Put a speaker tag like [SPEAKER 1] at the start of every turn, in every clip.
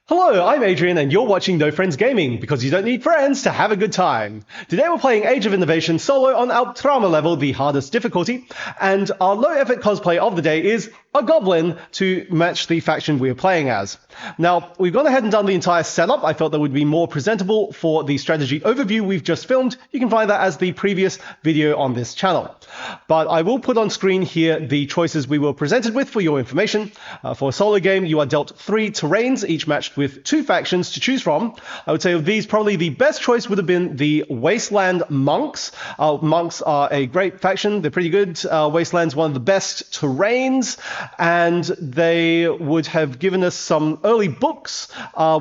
[SPEAKER 1] Hello, I'm Adrian, and you're watching No Friends Gaming, because you don't need friends to have a good time. Today we're playing Age of Innovation solo on Trauma level, the hardest difficulty, and our low-effort cosplay of the day is a goblin to match the faction we're playing as. Now, we've gone ahead and done the entire setup. I felt that would be more presentable for the strategy overview we've just filmed. You can find that as the previous video on this channel. But I will put on screen here the choices we were presented with for your information. For a solo game, you are dealt 3 terrains, each matched with 2 factions to choose from. I would say of these, probably the best choice would have been the Wasteland Monks. Monks are a great faction. They're pretty good. Wasteland's one of the best terrains, and they would have given us some early books,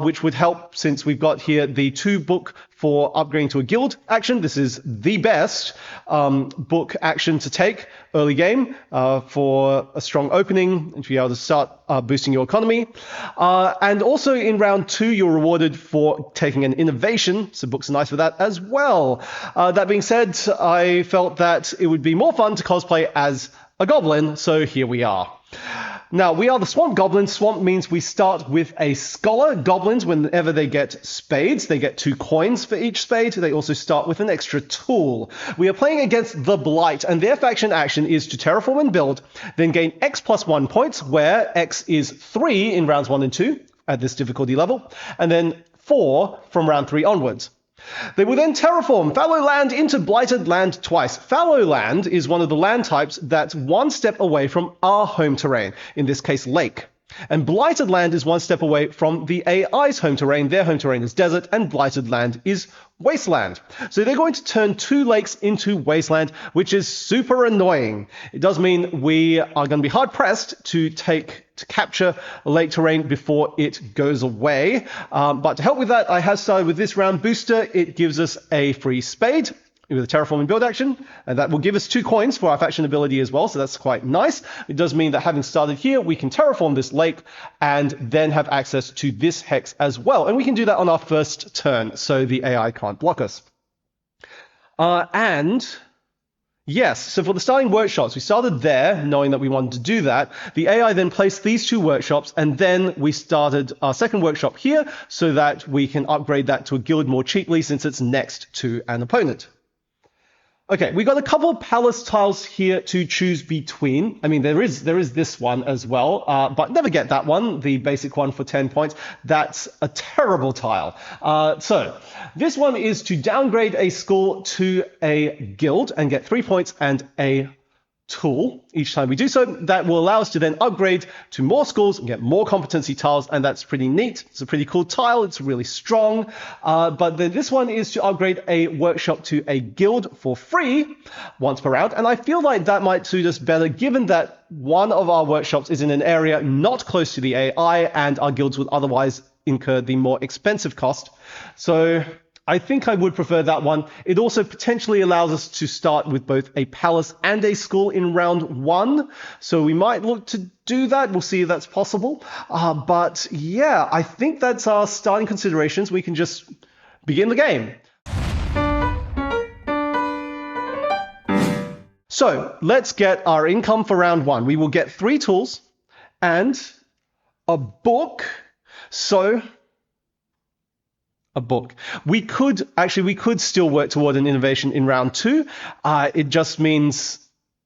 [SPEAKER 1] which would help since we've got here the 2 book for upgrading to a guild action. This is the best book action to take early game for a strong opening and to be able to start boosting your economy. And also in round 2, you're rewarded for taking an innovation, so books are nice for that as well. That being said, I felt that it would be more fun to cosplay as a goblin, so here we are. Now, we are the Swamp Goblins. Swamp means we start with a scholar. Goblins, whenever they get spades, they get 2 coins for each spade. They also start with an extra tool. We are playing against the Blight, and their faction action is to terraform and build, then gain X plus 1 points, where X is 3 in rounds 1 and 2 at this difficulty level, and then 4 from round 3 onwards. They will then terraform fallow land into blighted land twice. Fallow land is one of the land types that's 1 step away from our home terrain, in this case lake. And blighted land is 1 step away from the AI's home terrain. Their home terrain is desert, and blighted land is wasteland. So they're going to turn 2 lakes into wasteland, which is super annoying. It does mean we are going to be hard pressed to capture lake terrain before it goes away. But to help with that, I have started with this round booster. It gives us a free spade with a terraform and build action, and that will give us 2 coins for our faction ability as well, so that's quite nice. It does mean that having started here, we can terraform this lake and then have access to this hex as well, and we can do that on our first turn, so the AI can't block us. Yes, so for the starting workshops, we started there, knowing that we wanted to do that. The AI then placed these 2 workshops, and then we started our second workshop here so that we can upgrade that to a guild more cheaply since it's next to an opponent. Okay, we got a couple of palace tiles here to choose between. I mean, there is this one as well, but never get that one, the basic one for 10 points. That's a terrible tile. So this one is to downgrade a school to a guild and get 3 points and a tool each time we do so. That will allow us to then upgrade to more schools and get more competency tiles, and that's pretty neat. It's a pretty cool tile. It's really strong. But then this one is to upgrade a workshop to a guild for free once per round, and I feel like that might suit us better given that one of our workshops is in an area not close to the AI, and our guilds would otherwise incur the more expensive cost. So I think I would prefer that one. It also potentially allows us to start with both a palace and a school in round 1. So we might look to do that. We'll see if that's possible. But yeah, I think that's our starting considerations. We can just begin the game. So let's get our income for round 1. We will get 3 tools and a book. So a book. We could still work toward an innovation in round 2. It just means,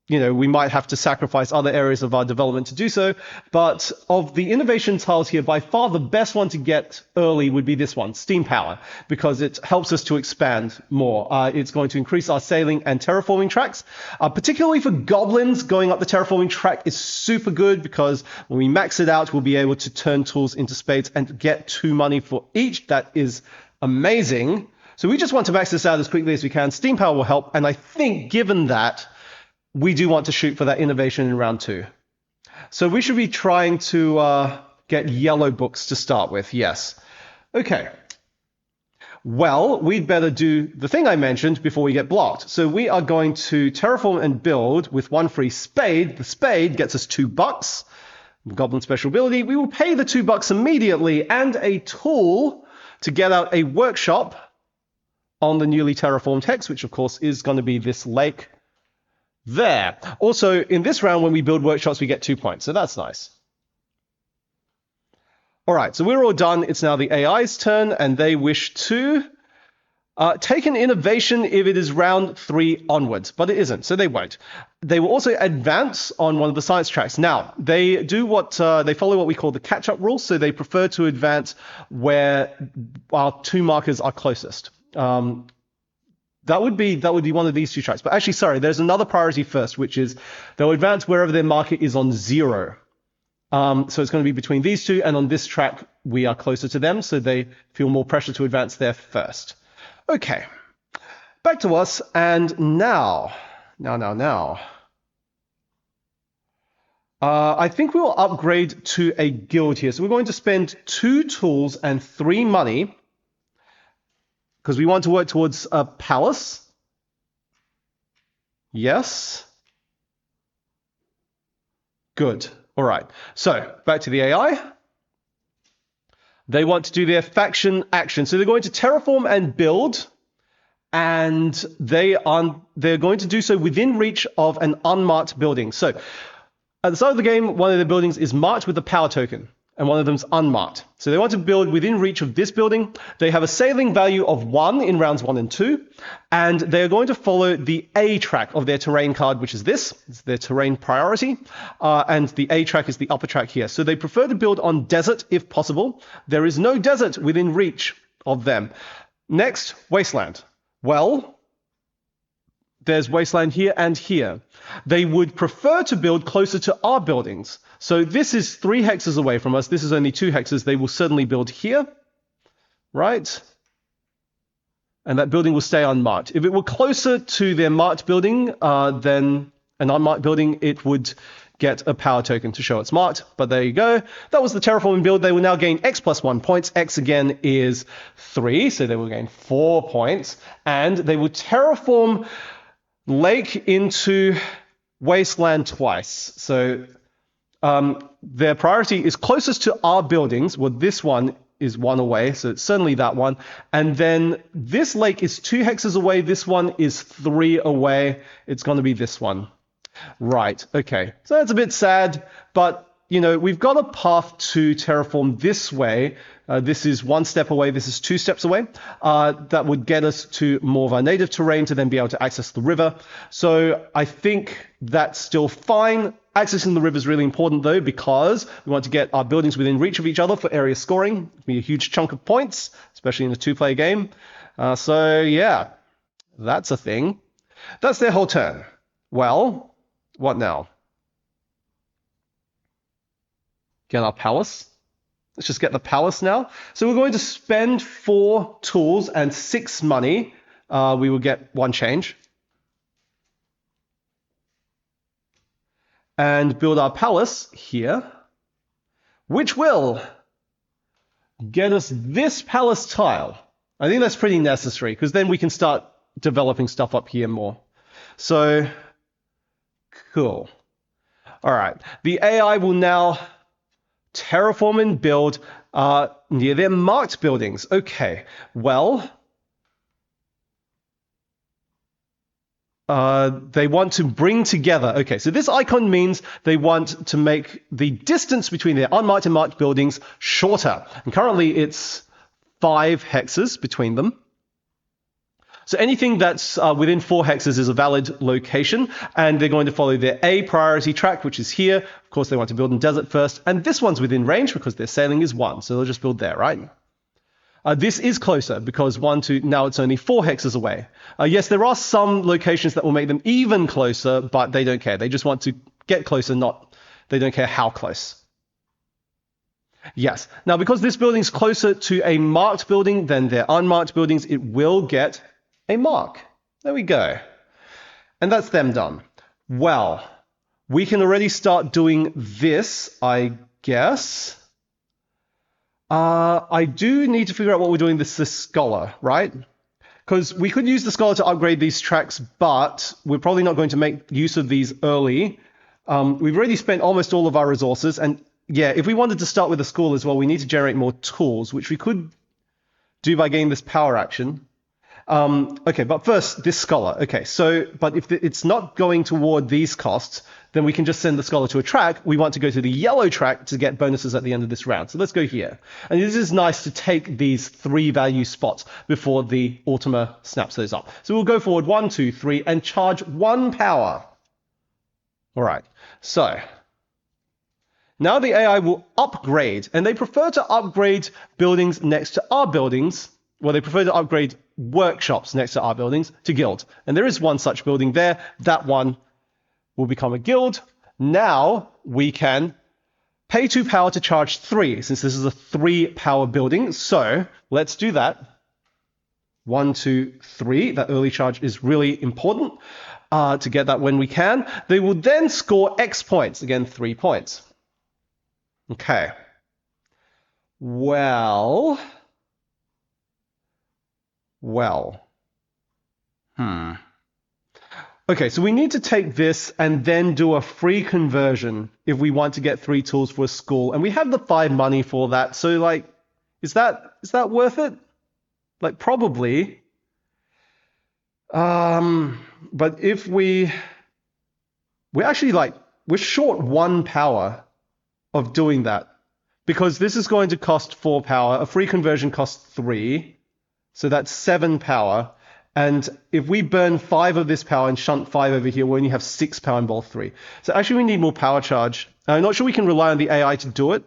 [SPEAKER 1] we might have to sacrifice other areas of our development to do so. But of the innovation tiles here, by far the best one to get early would be this one, Steam Power, because it helps us to expand more. It's going to increase our sailing and terraforming tracks. Particularly for goblins, going up the terraforming track is super good because when we max it out, we'll be able to turn tools into spades and get 2 money for each. That is amazing. So we just want to max this out as quickly as we can. Steam Power will help, and I think given that, we do want to shoot for that innovation in round 2. So we should be trying to get yellow books to start with, yes. Okay. Well, we'd better do the thing I mentioned before we get blocked. So we are going to terraform and build with 1 free spade. The spade gets us $2. Goblin special ability. We will pay the $2 immediately and a tool to get out a workshop on the newly terraformed hex, which of course is going to be this lake there. Also, in this round, when we build workshops, we get 2 points, so that's nice. All right, so we're all done. It's now the AI's turn, and they wish to take an innovation if it is round 3 onwards, but it isn't, so they won't. They will also advance on one of the science tracks. Now, they do they follow what we call the catch-up rule, so they prefer to advance where our 2 markers are closest. That would be one of these 2 tracks. But actually, sorry, there's another priority first, which is they'll advance wherever their marker is on 0. So it's going to be between these 2, and on this track, we are closer to them, so they feel more pressure to advance there first. Okay, back to us, and now. I think we will upgrade to a guild here. So we're going to spend 2 tools and 3 money, because we want to work towards a palace. Yes. Good. All right. So back to the AI. They want to do their faction action. So they're going to terraform and build, and they're going to do so within reach of an unmarked building. So at the start of the game, one of the buildings is marked with a power token, and one of them's unmarked. So they want to build within reach of this building. They have a sailing value of 1 in rounds 1 and 2, and they are going to follow the A track of their terrain card, which is this. It's their terrain priority, and the A track is the upper track here. So they prefer to build on desert if possible. There is no desert within reach of them. Next, wasteland. Well, there's wasteland here and here. They would prefer to build closer to our buildings. So this is 3 hexes away from us. This is only 2 hexes. They will certainly build here, right? And that building will stay unmarked. If it were closer to their marked building than an unmarked building, it would get a power token to show it's marked. But there you go. That was the terraforming build. They will now gain X plus 1 points. X again is 3, so they will gain 4 points. And they will terraform lake into wasteland twice. So their priority is closest to our buildings. Well, this one is 1 away, so it's certainly that one. And then this lake is 2 hexes away. This one is 3 away. It's going to be this one. Right, okay. So that's a bit sad, but you know, we've got a path to terraform this way. This is 1 step away, this is 2 steps away. That would get us to more of our native terrain to then be able to access the river. So I think that's still fine. Accessing the river is really important though, because we want to get our buildings within reach of each other for area scoring. It'll be a huge chunk of points, especially in a 2-player game. So yeah, that's a thing. That's their whole turn. Well, what now? Get our palace. Let's just get the palace now. So we're going to spend 4 tools and 6 money. We will get 1 change. And build our palace here, which will get us this palace tile. I think that's pretty necessary, because then we can start developing stuff up here more. So, cool. All right. The AI will now terraform and build near their marked buildings. Okay, well, they want to bring together. Okay, so this icon means they want to make the distance between their unmarked and marked buildings shorter. And currently it's 5 hexes between them. So anything that's within 4 hexes is a valid location, and they're going to follow their A priority track, which is here. Of course, they want to build in desert first, and this one's within range because their sailing is 1, so they'll just build there, right? This is closer because now it's only 4 hexes away. Yes, there are some locations that will make them even closer, but they don't care. They just want to get closer, they don't care how close. Yes. Now, because this building's closer to a marked building than their unmarked buildings, it will get a mark. There we go. And that's them done. Well, we can already start doing this, I guess. I do need to figure out what we're doing with this scholar, right? Because we could use the scholar to upgrade these tracks, but we're probably not going to make use of these early. We've already spent almost all of our resources, and yeah, if we wanted to start with a school as well, we need to generate more tools, which we could do by getting this power action. Okay, but first, this scholar. Okay, so, but if it's not going toward these costs, then we can just send the scholar to a track. We want to go to the yellow track to get bonuses at the end of this round. So let's go here. And this is nice to take these 3 value spots before the Ultima snaps those up. So we'll go forward 1, 2, 3, and charge 1 power. All right, so now the AI will upgrade, and they prefer to upgrade buildings next to our buildings. Well, they prefer to upgrade workshops next to our buildings to guild. And there is one such building there. That one will become a guild. Now we can pay 2 power to charge 3, since this is a 3 power building. So let's do that. 1, 2, 3. That early charge is really important to get that when we can. They will then score X points. Again, 3 points. Okay. Well. Okay, so we need to take this and then do a free conversion if we want to get 3 tools for a school. And we have the 5 money for that. So, like, is that worth it? Like, probably. But if we're actually, like, we're short 1 power of doing that, because this is going to cost 4 power. A free conversion costs 3. So that's 7 power. And if we burn 5 of this power and shunt 5 over here, we only have 6 power in bowl 3. So actually we need more power charge. I'm not sure we can rely on the AI to do it.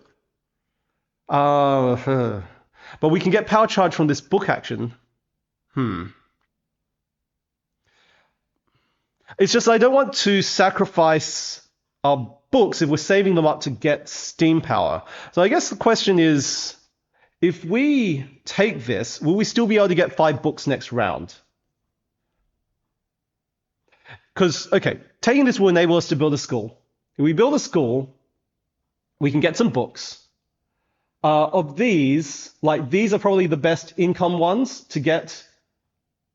[SPEAKER 1] But we can get power charge from this book action. It's just I don't want to sacrifice our books if we're saving them up to get steam power. So I guess the question is, if we take this, will we still be able to get 5 books next round? Because, okay, taking this will enable us to build a school. If we build a school, we can get some books. Of these, like, these are probably the best income ones to get.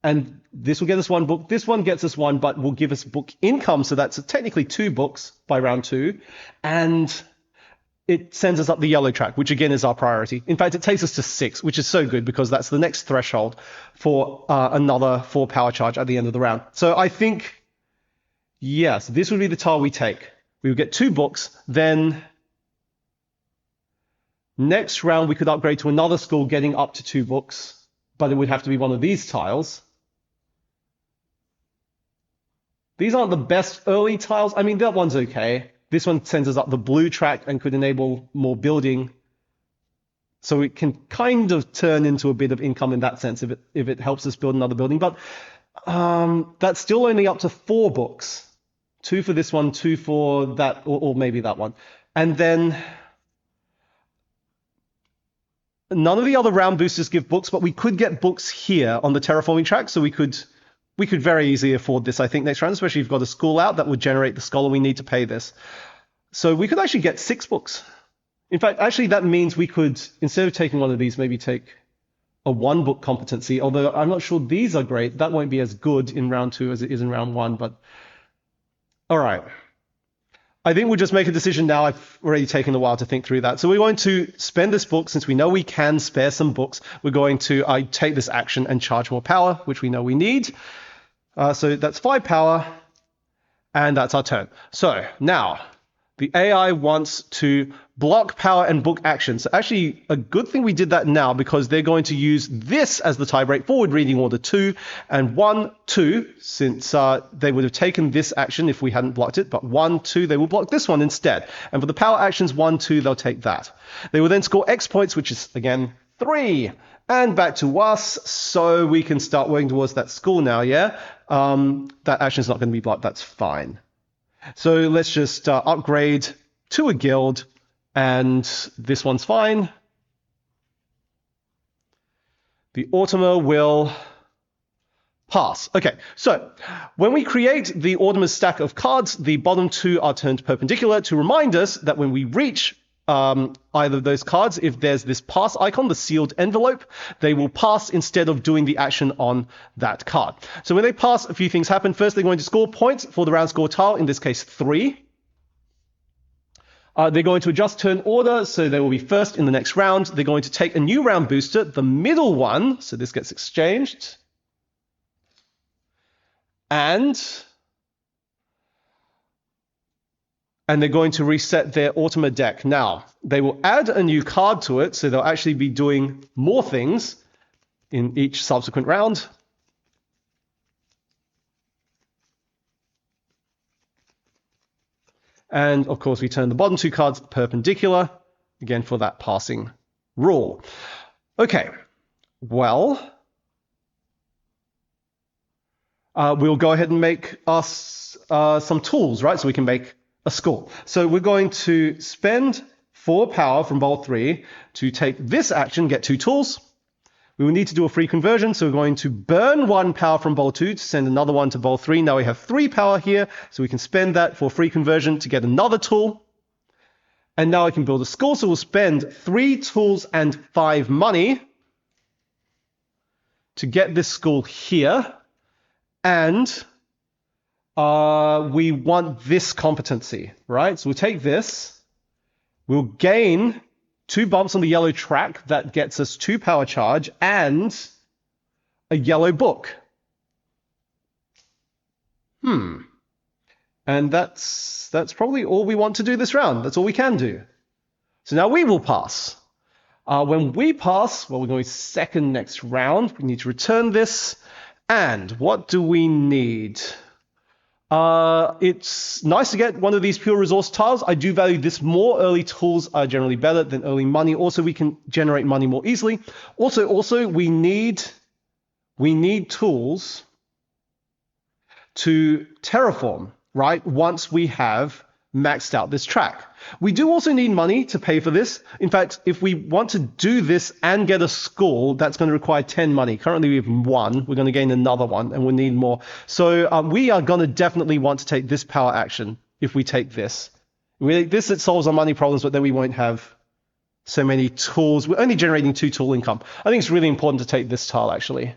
[SPEAKER 1] And this will get us 1 book. This one gets us 1, but will give us book income. So that's technically 2 books by round 2. And it sends us up the yellow track, which again is our priority. In fact, it takes us to 6, which is so good because that's the next threshold for another 4 power charge at the end of the round. So I think, yes, this would be the tile we take. We would get 2 books. Then next round, we could upgrade to another school getting up to 2 books, but it would have to be one of these tiles. These aren't the best early tiles. I mean, that one's okay. This one sends us up the blue track and could enable more building. So it can kind of turn into a bit of income in that sense if it helps us build another building. But that's still only up to 4 books. 2 for this one, 2 for that, or maybe that one. And then none of the other round boosters give books, but we could get books here on the terraforming track. So we could very easily afford this, I think, next round, especially if you've got a school out that would generate the scholar we need to pay this. So we could actually get 6 books. In fact, actually, that means we could, instead of taking one of these, maybe take a 1-book competency, although I'm not sure these are great. That won't be as good in round 2 as it is in round 1, but all right. I think we'll just make a decision now. I've already taken a while to think through that. So we're going to spend this book, since we know we can spare some books. We're going to take this action and charge more power, which we know we need. So that's 5 power, and that's our turn. So now the AI wants to block power and book action. So actually, a good thing we did that now, because they're going to use this as the tiebreak forward reading order 2 and 1, 2, since they would have taken this action if we hadn't blocked it, but 1, 2, they will block this one instead. And for the power actions 1, 2, they'll take that. They will then score X points, which is, again, 3. And back to us, so we can start working towards that school now, yeah? That action's not going to be blocked, that's fine. So let's just upgrade to a guild, and this one's fine. The Ultima will pass. Okay, so when we create the Ultima's stack of cards, the bottom 2 are turned perpendicular to remind us that when we reach either of those cards, if there's this pass icon, the sealed envelope, they will pass instead of doing the action on that card. So when they pass, a few things happen. First, they're going to score points for the round score tile, in this case 3. They're going to adjust turn order, so they will be first in the next round. They're going to take a new round booster, the middle one, so this gets exchanged. and they're going to reset their Ultimate deck. Now, they will add a new card to it, so they'll actually be doing more things in each subsequent round. And of course, we turn the bottom two cards perpendicular, again for that passing rule. Okay, well, we'll go ahead and make us some tools, right? So we can make a school. So we're going to spend 4 power from bowl 3 to take this action, get 2 tools. We will need to do a free conversion, so we're going to burn 1 power from bowl 2 to send another one to bowl 3. Now we have 3 power here, so we can spend that for free conversion to get another tool. And now I can build a school, so we'll spend 3 tools and 5 money to get this school here. And we want this competency, right? So we'll take this, we'll gain 2 bumps on the yellow track. That gets us 2 power charge and a yellow book. And that's probably all we want to do this round. That's all we can do. So now we will pass. When we pass, well, we're going second next round. We need to return this. And what do we need? It's nice to get one of these pure resource tiles. I do value this more. Early tools are generally better than early money. Also, we can generate money more easily. Also, we need tools to terraform, right? Once we have maxed out this track. We do also need money to pay for this. In fact, if we want to do this and get a school, that's going to require 10 money. Currently we have 1. We're going to gain another one and we'll need more. So we are going to definitely want to take this power action if we take this. It solves our money problems, but then we won't have so many tools. We're only generating 2 tool income. I think it's really important to take this tile actually.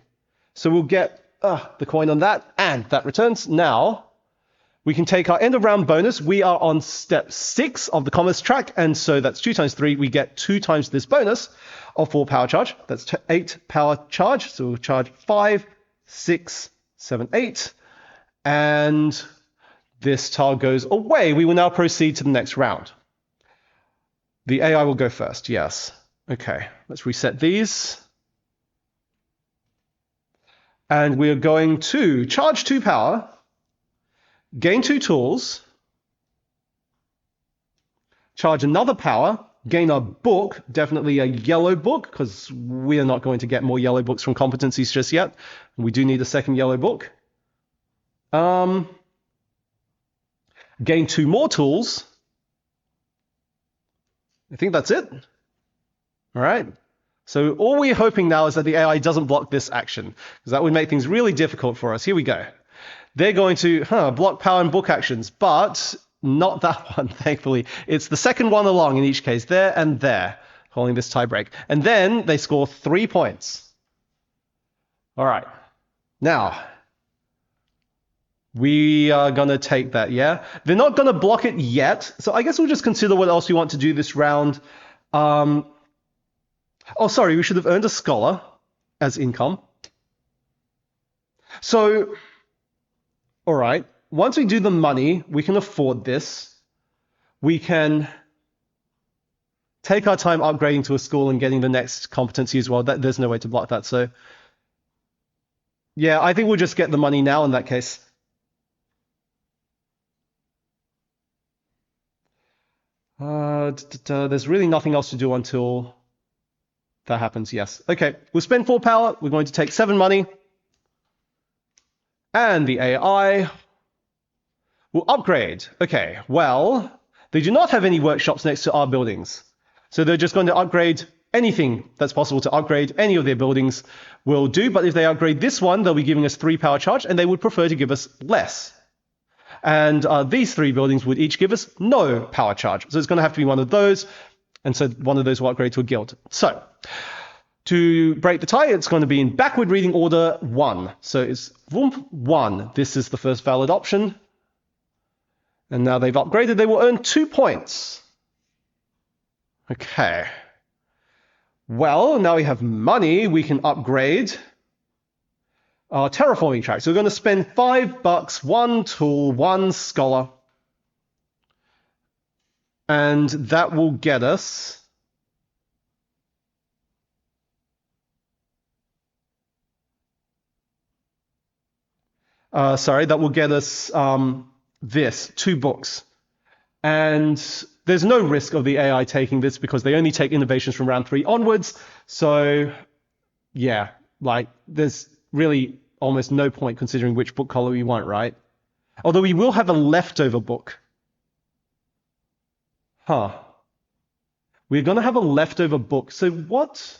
[SPEAKER 1] So we'll get the coin on that, and that returns. Now we can take our end of round bonus. We are on step 6 of the commerce track, and so that's 2 times 3. We get 2 times this bonus of 4 power charge. That's 8 power charge. So we'll charge 5, 6, 7, 8. And this tile goes away. We will now proceed to the next round. The AI will go first, yes. Okay, let's reset these. And we are going to charge 2 power, gain 2 tools, charge another power, gain a book, definitely a yellow book, because we are not going to get more yellow books from competencies just yet. We do need a second yellow book. Gain 2 more tools. I think that's it. All right. So all we're hoping now is that the AI doesn't block this action, because that would make things really difficult for us. Here we go. They're going to block power and book actions, but not that one, thankfully. It's the second one along in each case, there and there, calling this tie break. And then they score 3 points. All right. Now, we are going to take that, yeah? They're not going to block it yet, so I guess we'll just consider what else we want to do this round. Oh, sorry, we should have earned a scholar as income. So, all right, once we do the money, we can afford this. We can take our time upgrading to a school and getting the next competency as well. There's no way to block that. So, yeah, I think we'll just get the money now in that case. There's really nothing else to do until that happens, yes. Okay, we'll spend 4 power. We're going to take 7 money. And the AI will upgrade. Okay, well, they do not have any workshops next to our buildings. So they're just going to upgrade anything that's possible to upgrade. Any of their buildings will do. But if they upgrade this one, they'll be giving us 3 power charge, and they would prefer to give us less. And these 3 buildings would each give us no power charge. So it's going to have to be one of those. And so one of those will upgrade to a guild. So to break the tie, it's going to be in backward reading order 1. So it's Voomp 1. This is the first valid option. And now they've upgraded. They will earn 2 points. Okay. Well, now we have money. We can upgrade terraforming track. So we're going to spend $5, one tool, one scholar. And that will get us this, 2 books. And there's no risk of the AI taking this because they only take innovations from round 3 onwards. So yeah, like there's really almost no point considering which book color we want, right? Although we will have a leftover book. We're going to have a leftover book. So what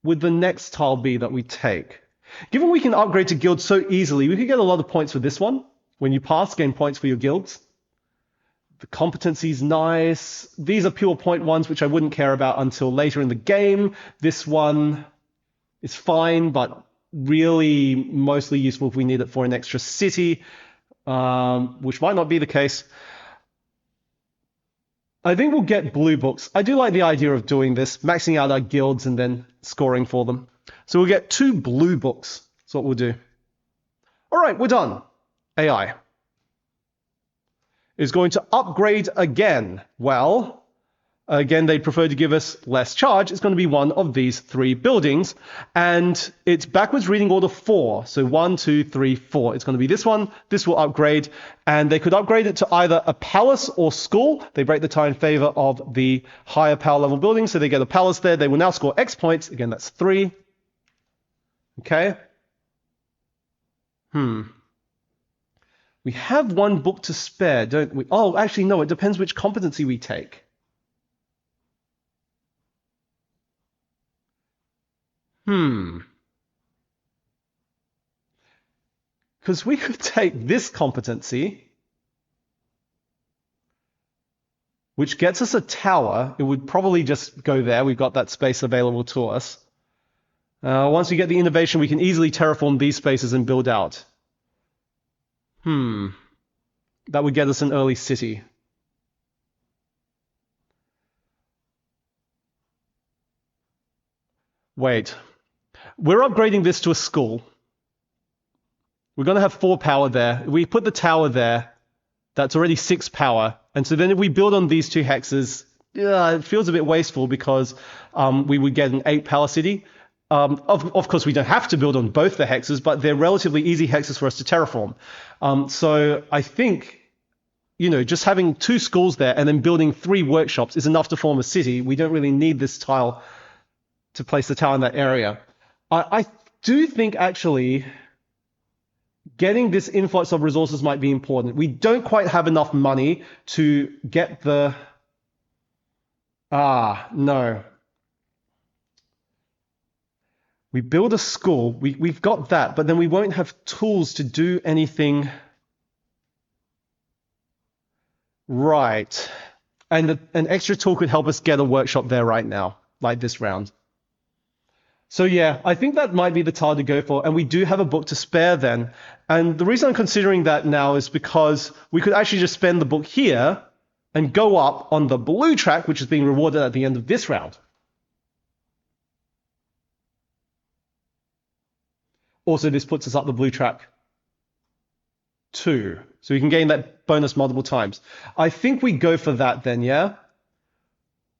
[SPEAKER 1] would the next tile be that we take? Given we can upgrade to guilds so easily, we could get a lot of points for this one. When you pass, gain points for your guilds. The competency's nice. These are pure point ones, which I wouldn't care about until later in the game. This one is fine, but really mostly useful if we need it for an extra city, which might not be the case. I think we'll get blue books. I do like the idea of doing this, maxing out our guilds and then scoring for them. So we'll get 2 blue books. That's what we'll do. All right, we're done. AI is going to upgrade again. Well, again, they prefer to give us less charge. It's going to be one of these 3 buildings. And it's backwards reading order 4. So 1, 2, 3, 4. It's going to be this one. This will upgrade. And they could upgrade it to either a palace or school. They break the tie in favor of the higher power level building. So they get a palace there. They will now score X points. Again, that's 3. Okay. We have 1 book to spare, don't we? Oh, actually, no. It depends which competency we take. Because we could take this competency, which gets us a tower. It would probably just go there. We've got that space available to us. Once we get the innovation, we can easily terraform these spaces and build out. That would get us an early city. Wait. We're upgrading this to a school. We're going to have 4 power there. If we put the tower there, that's already 6 power. And so then if we build on these 2 hexes, it feels a bit wasteful because we would get an 8 power city. Of course, we don't have to build on both the hexes, but they're relatively easy hexes for us to terraform. So I think, just having 2 schools there and then building 3 workshops is enough to form a city. We don't really need this tile to place the tower in that area. I do think, actually, getting this influx of resources might be important. We don't quite have enough money to get the... no. We build a school, we've got that, but then we won't have tools to do anything right. And an extra tool could help us get a workshop there right now, like this round. So yeah, I think that might be the tile to go for, and we do have a book to spare then. And the reason I'm considering that now is because we could actually just spend the book here and go up on the blue track, which is being rewarded at the end of this round. Also, this puts us up the blue track 2. So we can gain that bonus multiple times. I think we go for that then, yeah?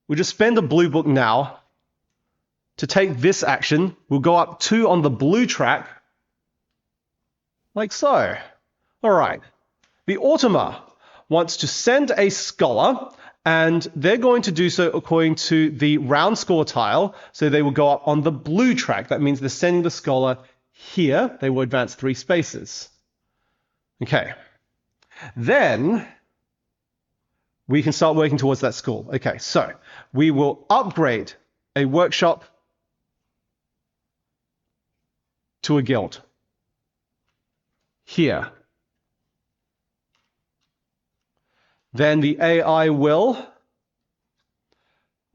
[SPEAKER 1] We'll just spend a blue book now to take this action. We'll go up 2 on the blue track, like so. All right. The Automa wants to send a scholar, and they're going to do so according to the round score tile. So they will go up on the blue track. That means they're sending the scholar here. They will advance 3 spaces. Okay. Then we can start working towards that school. Okay, so we will upgrade a workshop to a guild here. Then the AI will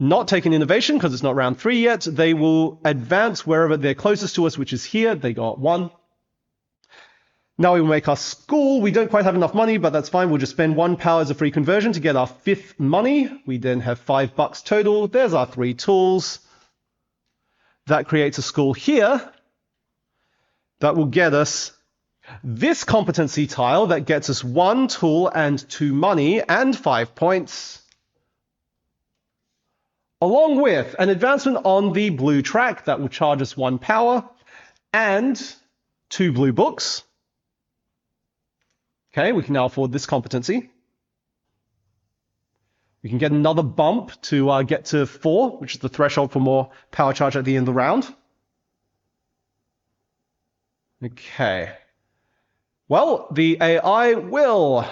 [SPEAKER 1] not take an innovation because it's not round 3 yet. They will advance wherever they're closest to us, which is here. They got 1. Now we will make our school. We don't quite have enough money, but that's fine. We'll just spend 1 power as a free conversion to get our 5th money. We then have $5 total. There's our 3 tools. That creates a school here that will get us this competency tile that gets us 1 tool and 2 money and 5 points, along with an advancement on the blue track that will charge us 1 power and 2 blue books. Okay, we can now afford this competency. We can get another bump to get to 4, which is the threshold for more power charge at the end of the round. Okay. Well, the AI will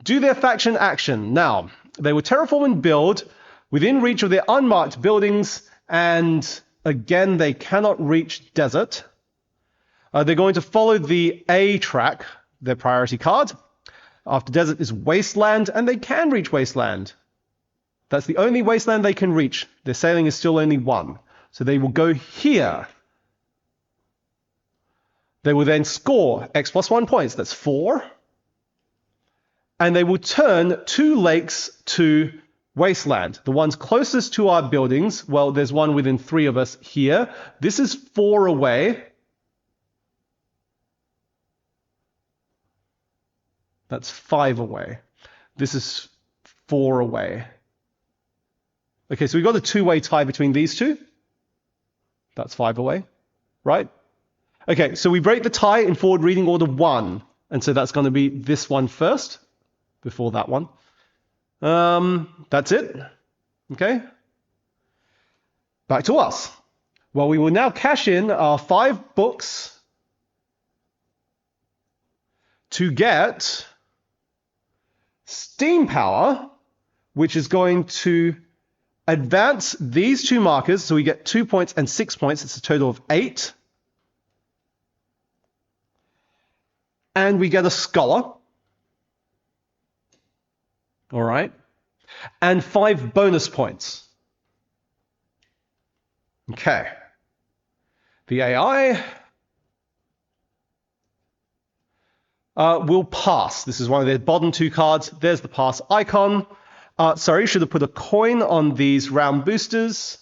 [SPEAKER 1] do their faction action. Now, they will terraform and build within reach of their unmarked buildings, and again, they cannot reach desert. They're going to follow the A track, their priority card. After desert is wasteland, and they can reach wasteland. That's the only wasteland they can reach. Their sailing is still only 1. So they will go here. They will then score X plus 1 points. That's 4. And they will turn 2 lakes to wasteland. The ones closest to our buildings, well, there's one within 3 of us here. This is 4 away. That's 5 away. This is 4 away. Okay, so we've got a 2-way tie between these two. That's 5 away, right? Okay, so we break the tie in forward reading order 1. And so that's going to be this one first, before that one. That's it. Okay. Back to us. Well, we will now cash in our 5 books to get steam power, which is going to advance these 2 markers. So we get 2 points and 6 points. It's a total of 8. And we get a scholar. All right. And 5 bonus points. Okay. The AI will pass. This is one of their bottom 2 cards. There's the pass icon. Sorry, should have put a coin on these round boosters.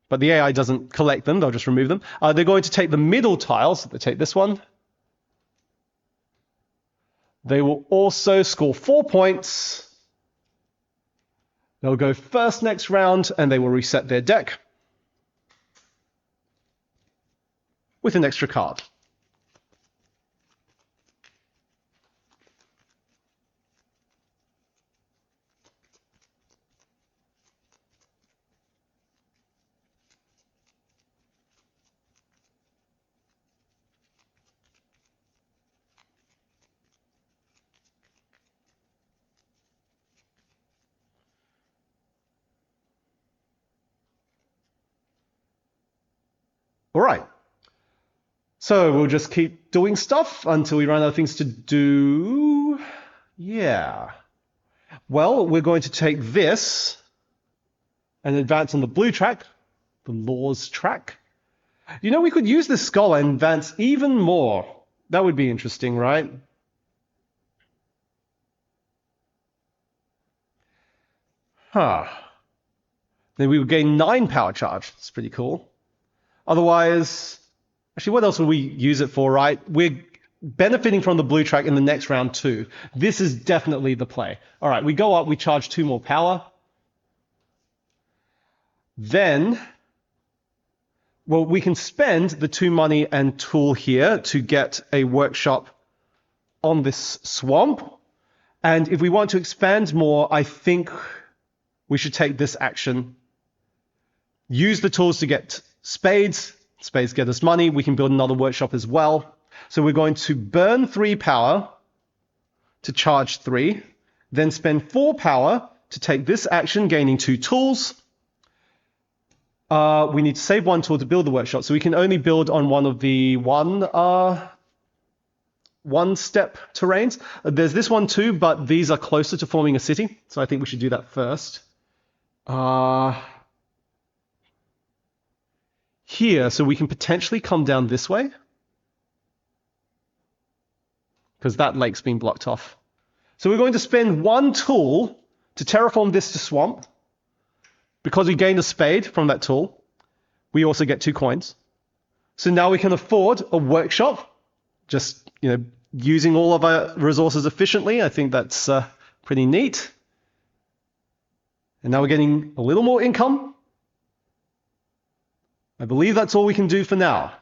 [SPEAKER 1] But the AI doesn't collect them. They'll just remove them. They're going to take the middle tile. So they take this one. They will also score 4 points. They'll go first next round, and they will reset their deck with an extra card. All right. So we'll just keep doing stuff until we run out of things to do. Yeah. Well, we're going to take this and advance on the blue track, the laws track. You know, we could use this scholar and advance even more. That would be interesting, right? Huh. Then we would gain 9 power charge. That's pretty cool. Otherwise, actually, what else would we use it for, right? We're benefiting from the blue track in the next round too. This is definitely the play. All right, we go up, we charge 2 more power. Then, well, we can spend the 2 money and tool here to get a workshop on this swamp. And if we want to expand more, I think we should take this action. Use the tools to get spades. Spades get us money. We can build another workshop as well. So we're going to burn 3 power to charge 3, then spend 4 power to take this action, gaining 2 tools. We need to save 1 tool to build the workshop, so we can only build on one of the one-step terrains. There's this one too, but these are closer to forming a city, so I think we should do that first. Here, so we can potentially come down this way, because that lake's been blocked off. So we're going to spend 1 tool to terraform this to swamp. Because we gained a spade from that tool, we also get 2 coins. So now we can afford a workshop, just, using all of our resources efficiently. I think that's pretty neat. And now we're getting a little more income. I believe that's all we can do for now.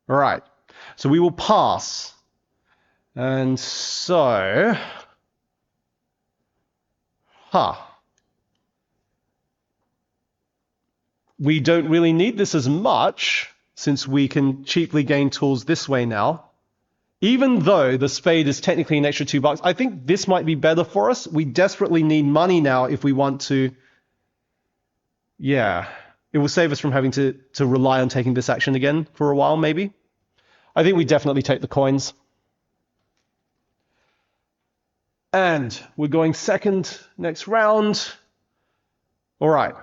[SPEAKER 1] All right, so we will pass. And so, we don't really need this as much since we can cheaply gain tools this way now. Even though the spade is technically an extra $2, I think this might be better for us. We desperately need money now if we want to. Yeah, it will save us from having to rely on taking this action again for a while, maybe. I think we definitely take the coins. And we're going second next round. All right.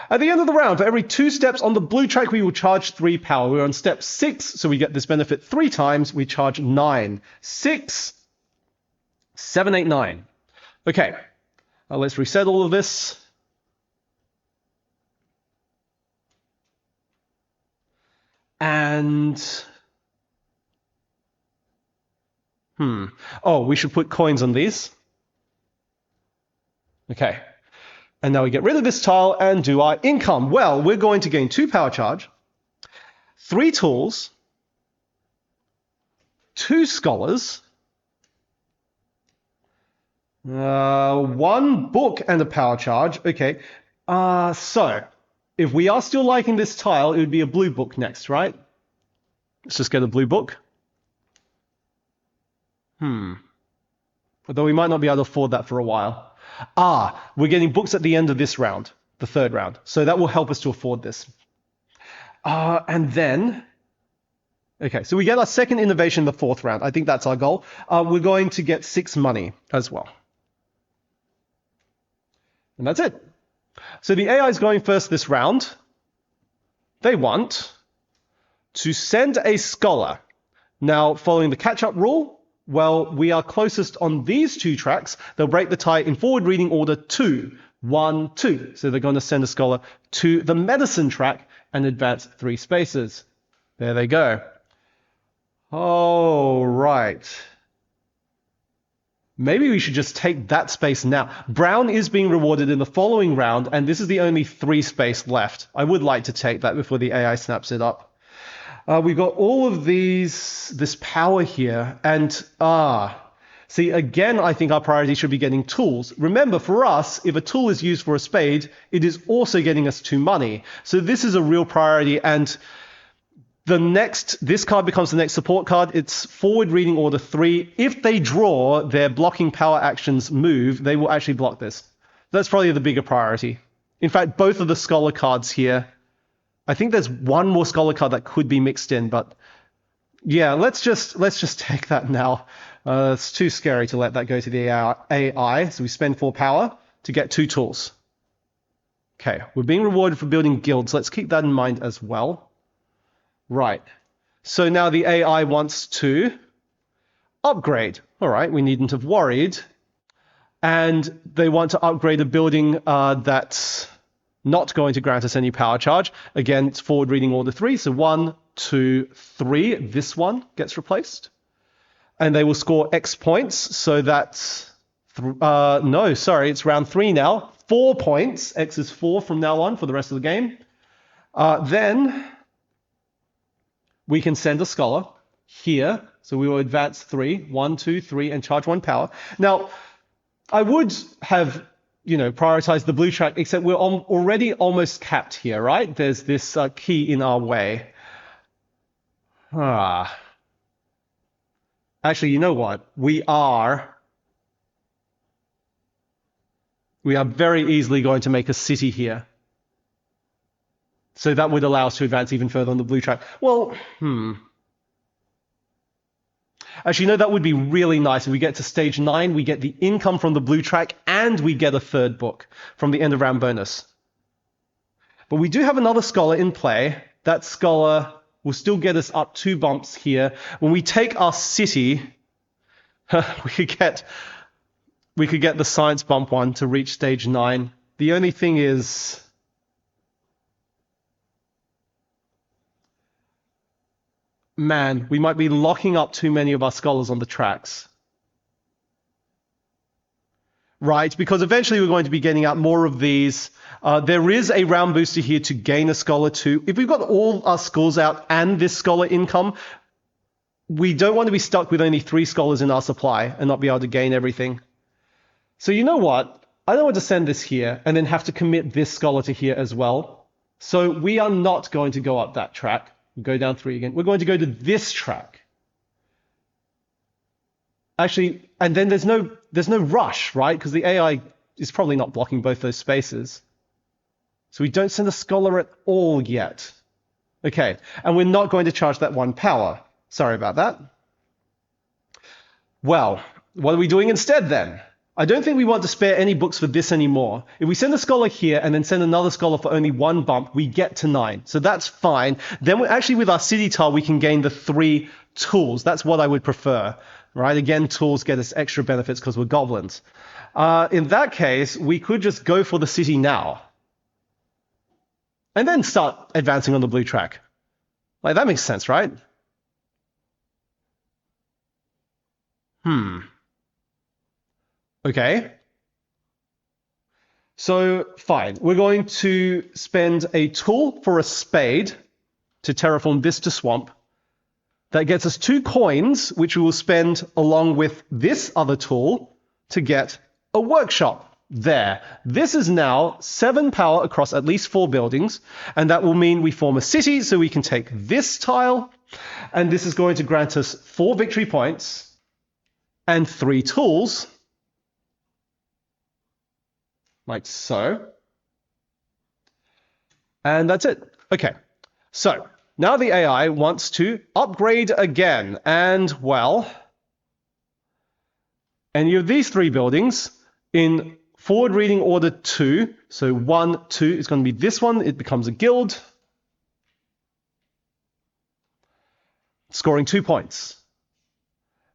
[SPEAKER 1] At the end of the round, for every 2 steps on the blue track, we will charge 3 power. We're on step 6, so we get this benefit 3 times. We charge 9. 6, 7, 8, 9. Okay, let's reset all of this. And, oh, we should put coins on these. Okay. And now we get rid of this tile and do our income. Well, we're going to gain 2 power charge, 3 tools, 2 scholars, 1 book and a power charge. Okay, so if we are still liking this tile, it would be a blue book next, right? Let's just get a blue book. Although we might not be able to afford that for a while. We're getting books at the end of this round, the 3rd round. So that will help us to afford this. And then, okay, so we get our second innovation in the 4th round. I think that's our goal. We're going to get 6 money as well. And that's it. So the AI is going first this round. They want to send a scholar. Now, following the catch-up rule, well, we are closest on these 2 tracks. They'll break the tie in forward reading order 2, 1, 2. So they're going to send a scholar to the medicine track and advance 3 spaces. There they go. Oh, right. Maybe we should just take that space now. Brown is being rewarded in the following round, and this is the only 3 space left. I would like to take that before the AI snaps it up. We've got all of this power here, and see, again, I think our priority should be getting tools. Remember, for us, if a tool is used for a spade, it is also getting us 2 money. So this is a real priority, and this card becomes the next support card. It's forward reading order 3. If they draw their blocking power actions move, they will actually block this. That's probably the bigger priority. In fact, both of the scholar cards here, I think there's 1 more scholar card that could be mixed in, but yeah, let's just take that now. It's too scary to let that go to the AI. So we spend 4 power to get 2 tools. Okay, we're being rewarded for building guilds. Let's keep that in mind as well. Right. So now the AI wants to upgrade. All right, we needn't have worried. And they want to upgrade a building that's not going to grant us any power charge. Again, it's forward reading order 3. So 1, 2, 3. This one gets replaced. And they will score X points. So that's, no, sorry, it's round 3 now. 4 points. X is 4 from now on for the rest of the game. Then we can send a scholar here. So we will advance 3, 1, 2, 3, and charge 1 power. Now, I would have prioritize the blue track, except we're already almost capped here, right? There's this key in our way. Actually, you know what? We are very easily going to make a city here. So that would allow us to advance even further on the blue track. Well, Actually, no, that would be really nice. If we get to stage 9, we get the income from the blue track, and we get a 3rd book from the end of round bonus. But we do have another scholar in play. That scholar will still get us up 2 bumps here. When we take our city, we could get the science bump 1 to reach stage 9. The only thing is, man, we might be locking up too many of our scholars on the tracks. Right, because eventually we're going to be getting out more of these. There is a round booster here to gain a scholar too. If we've got all our schools out and this scholar income, we don't want to be stuck with only 3 scholars in our supply and not be able to gain everything. So you know what? I don't want to send this here and then have to commit this scholar to here as well. So we are not going to go up that track. Go down 3 again. We're going to go to this track. Actually, and then there's no rush, right? Because the AI is probably not blocking both those spaces. So we don't send a scholar at all yet. Okay, and we're not going to charge that 1 power. Sorry about that. Well, what are we doing instead then? I don't think we want to spare any books for this anymore. If we send a scholar here and then send another scholar for only 1 bump, we get to 9. So that's fine. Then actually with our city tile, we can gain the 3 tools. That's what I would prefer. Right? Again, tools get us extra benefits because we're goblins. In that case, we could just go for the city now. And then start advancing on the blue track. Like, that makes sense, right? Okay. So, fine. We're going to spend a tool for a spade to terraform this to swamp. That gets us 2 coins, which we will spend along with this other tool to get a workshop there. This is now 7 power across at least 4 buildings, and that will mean we form a city, so we can take this tile, and this is going to grant us 4 victory points and 3 tools, like so. And that's it. Okay, so now the AI wants to upgrade again, and, well, any of these 3 buildings in forward reading order 2, so 1, 2 is going to be this one, it becomes a guild, scoring 2 points.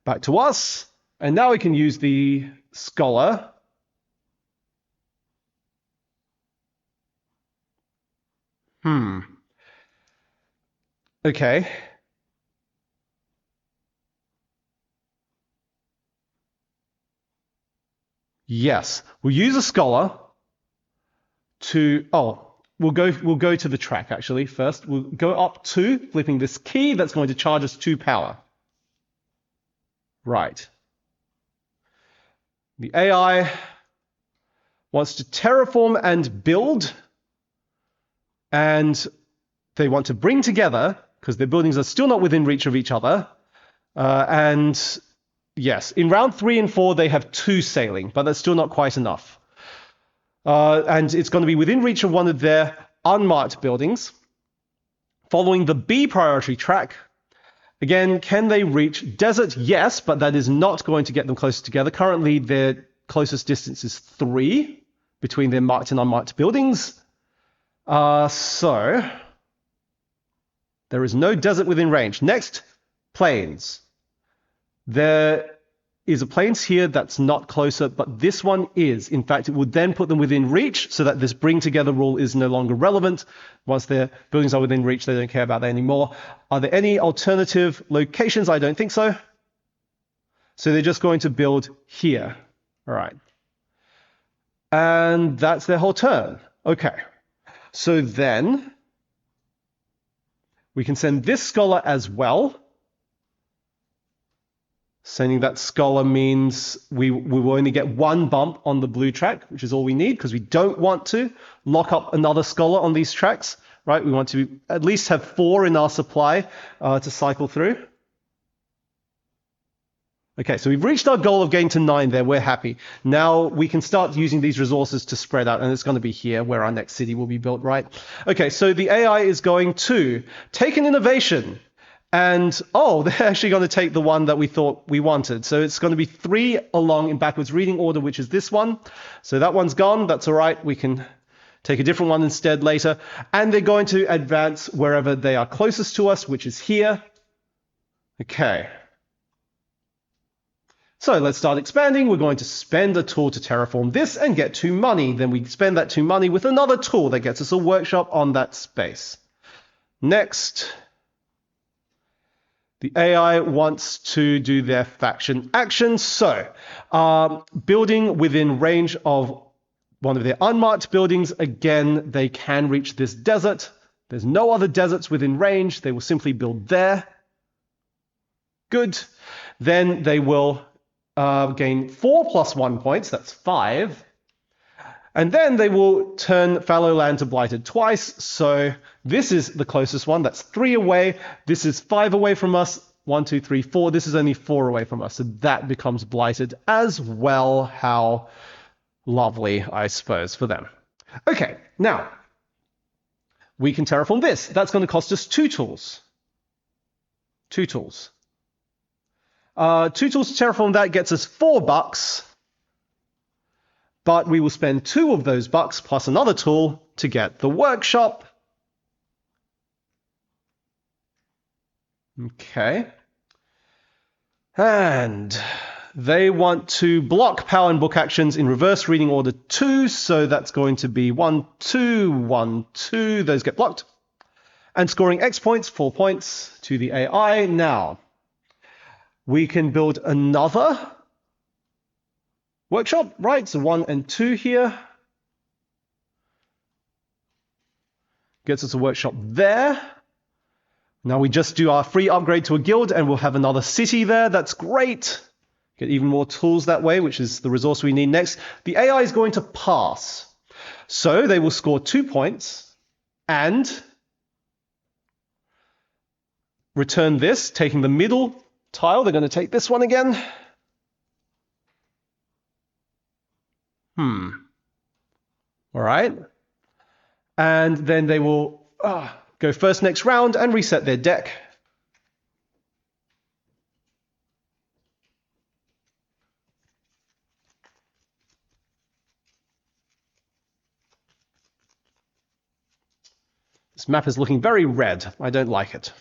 [SPEAKER 1] Back to us, and now we can use the scholar. Okay. Yes, we'll use a scholar to, we'll go to the track actually first. We'll go up 2, flipping this key, that's going to charge us 2 power. Right. The AI wants to terraform and build, and they want to bring together, because their buildings are still not within reach of each other. And yes, in round 3 and 4, they have 2 sailing, but that's still not quite enough. And it's going to be within reach of one of their unmarked buildings. Following the B priority track, again, can they reach desert? Yes, but that is not going to get them closer together. Currently, their closest distance is 3 between their marked and unmarked buildings. So there is no desert within range. Next, plains. There is a plains here that's not closer, but this one is. In fact, it would then put them within reach so that this bring together rule is no longer relevant. Once their buildings are within reach, they don't care about that anymore. Are there any alternative locations? I don't think so. So they're just going to build here. All right. And that's their whole turn. Okay. So then we can send this scholar as well. Sending that scholar means we will only get 1 bump on the blue track, which is all we need, because we don't want to lock up another scholar on these tracks, right? We want to at least have 4 in our supply to cycle through. Okay, so we've reached our goal of getting to 9 there. We're happy. Now we can start using these resources to spread out, and it's going to be here where our next city will be built, right? Okay, so the AI is going to take an innovation, and they're actually going to take the one that we thought we wanted. So it's going to be 3 along in backwards reading order, which is this one. So that one's gone. That's all right. We can take a different one instead later. And they're going to advance wherever they are closest to us, which is here. Okay. So let's start expanding. We're going to spend a tool to terraform this and get 2 money. Then we spend that 2 money with another tool that gets us a workshop on that space. Next, The AI wants to do their faction action. So, building within range of one of their unmarked buildings, again, they can reach this desert. There's no other deserts within range. They will simply build there. Good. Then they will gain 4 plus 1 points. That's 5. And then they will turn fallow land to blighted twice. So this is the closest one. That's 3 away. This is 5 away from us. 1, 2, 3, 4. This is only 4 away from us. So that becomes blighted as well. How lovely, I suppose, for them. Okay, now we can terraform this. That's going to cost us 2 tools. 2 tools. 2 tools to terraform that gets us $4. But we will spend 2 of those bucks plus another tool to get the workshop. Okay. And they want to block power and book actions in reverse reading order 2. So that's going to be 1, 2, 1, 2. Those get blocked. And scoring X points, 4 points to the AI. Now, we can build another workshop, right? So 1 and 2 here. Gets us a workshop there. Now we just do our free upgrade to a guild and we'll have another city there. That's great. Get even more tools that way, which is the resource we need next. The AI is going to pass. So they will score 2 points and return this, taking the middle tile. They're going to take this one again. All right. And then they will go first next round and reset their deck. This map is looking very red. I don't like it.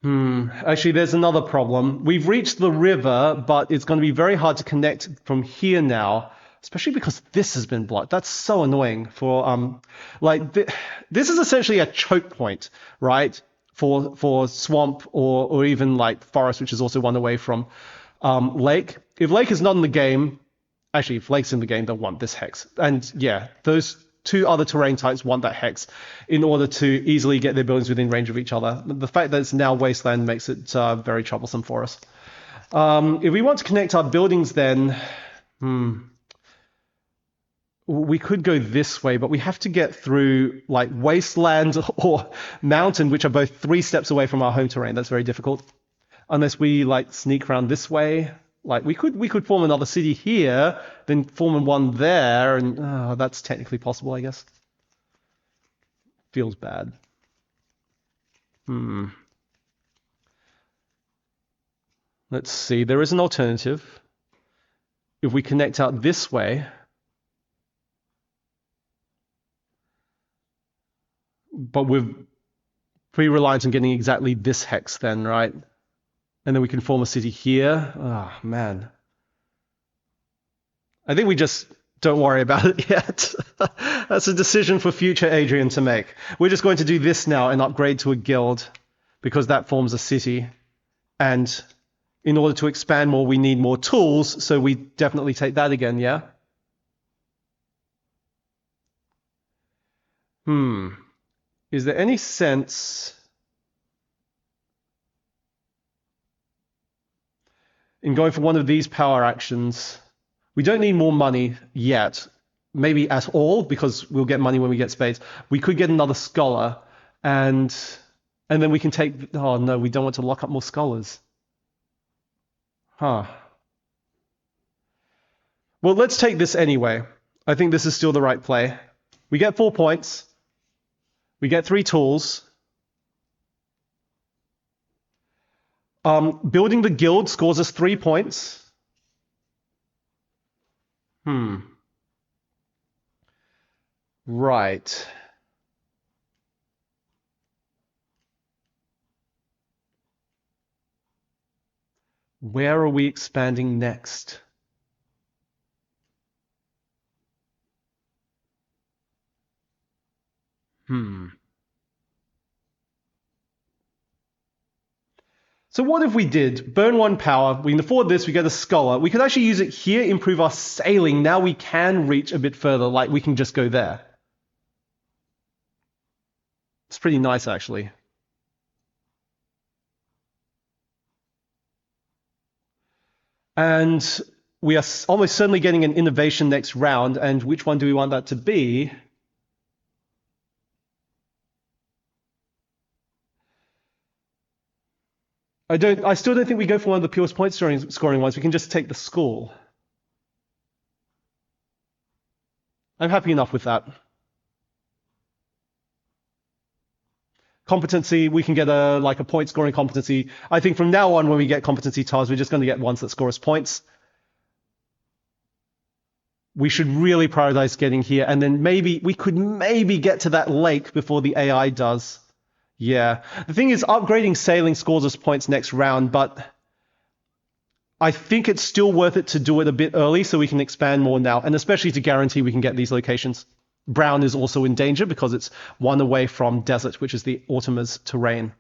[SPEAKER 1] Actually, there's another problem. We've reached the river, but it's going to be very hard to connect from here now, especially because this has been blocked. That's so annoying for, this is essentially a choke point, right? For swamp or even like forest, which is also one away from lake. If lake is not in the game, actually, if lake's in the game, they'll want this hex. And yeah, those 2 other terrain types want that hex in order to easily get their buildings within range of each other. The fact that it's now wasteland makes it very troublesome for us. If we want to connect our buildings then, we could go this way, but we have to get through like wasteland or mountain, which are both 3 steps away from our home terrain. That's very difficult. Unless we like sneak around this way. Like we could form another city here, then form one there, and that's technically possible, I guess. Feels bad. Let's see. There is an alternative. If we connect out this way, but we're pretty reliant on getting exactly this hex then, right? And then we can form a city here. Oh, man. I think we just don't worry about it yet. That's a decision for future Adrian to make. We're just going to do this now and upgrade to a guild because that forms a city. And in order to expand more, we need more tools. So we definitely take that again, yeah? Is there any sense in going for one of these power actions? We don't need more money yet, maybe at all, because we'll get money when we get spades. We could get another scholar, and then we can take... Oh, no, we don't want to lock up more scholars. Well, let's take this anyway. I think this is still the right play. We get 4 points. We get 3 tools. Building the guild scores us 3 points. Right. Where are we expanding next? So what if we did burn 1 power, we can afford this, we get a scholar. We could actually use it here, improve our sailing. Now we can reach a bit further, like we can just go there. It's pretty nice, actually. And we are almost certainly getting an innovation next round. And which one do we want that to be? I still don't think we go for one of the purest point scoring ones. We can just take the school. I'm happy enough with that. Competency, we can get a point scoring competency. I think from now on, when we get competency tiles, we're just going to get ones that score us points. We should really prioritize getting here, and then we could maybe get to that lake before the AI does. Yeah. The thing is, upgrading sailing scores us points next round, but I think it's still worth it to do it a bit early so we can expand more now, and especially to guarantee we can get these locations. Brown is also in danger because it's 1 away from desert, which is the Autumn's terrain.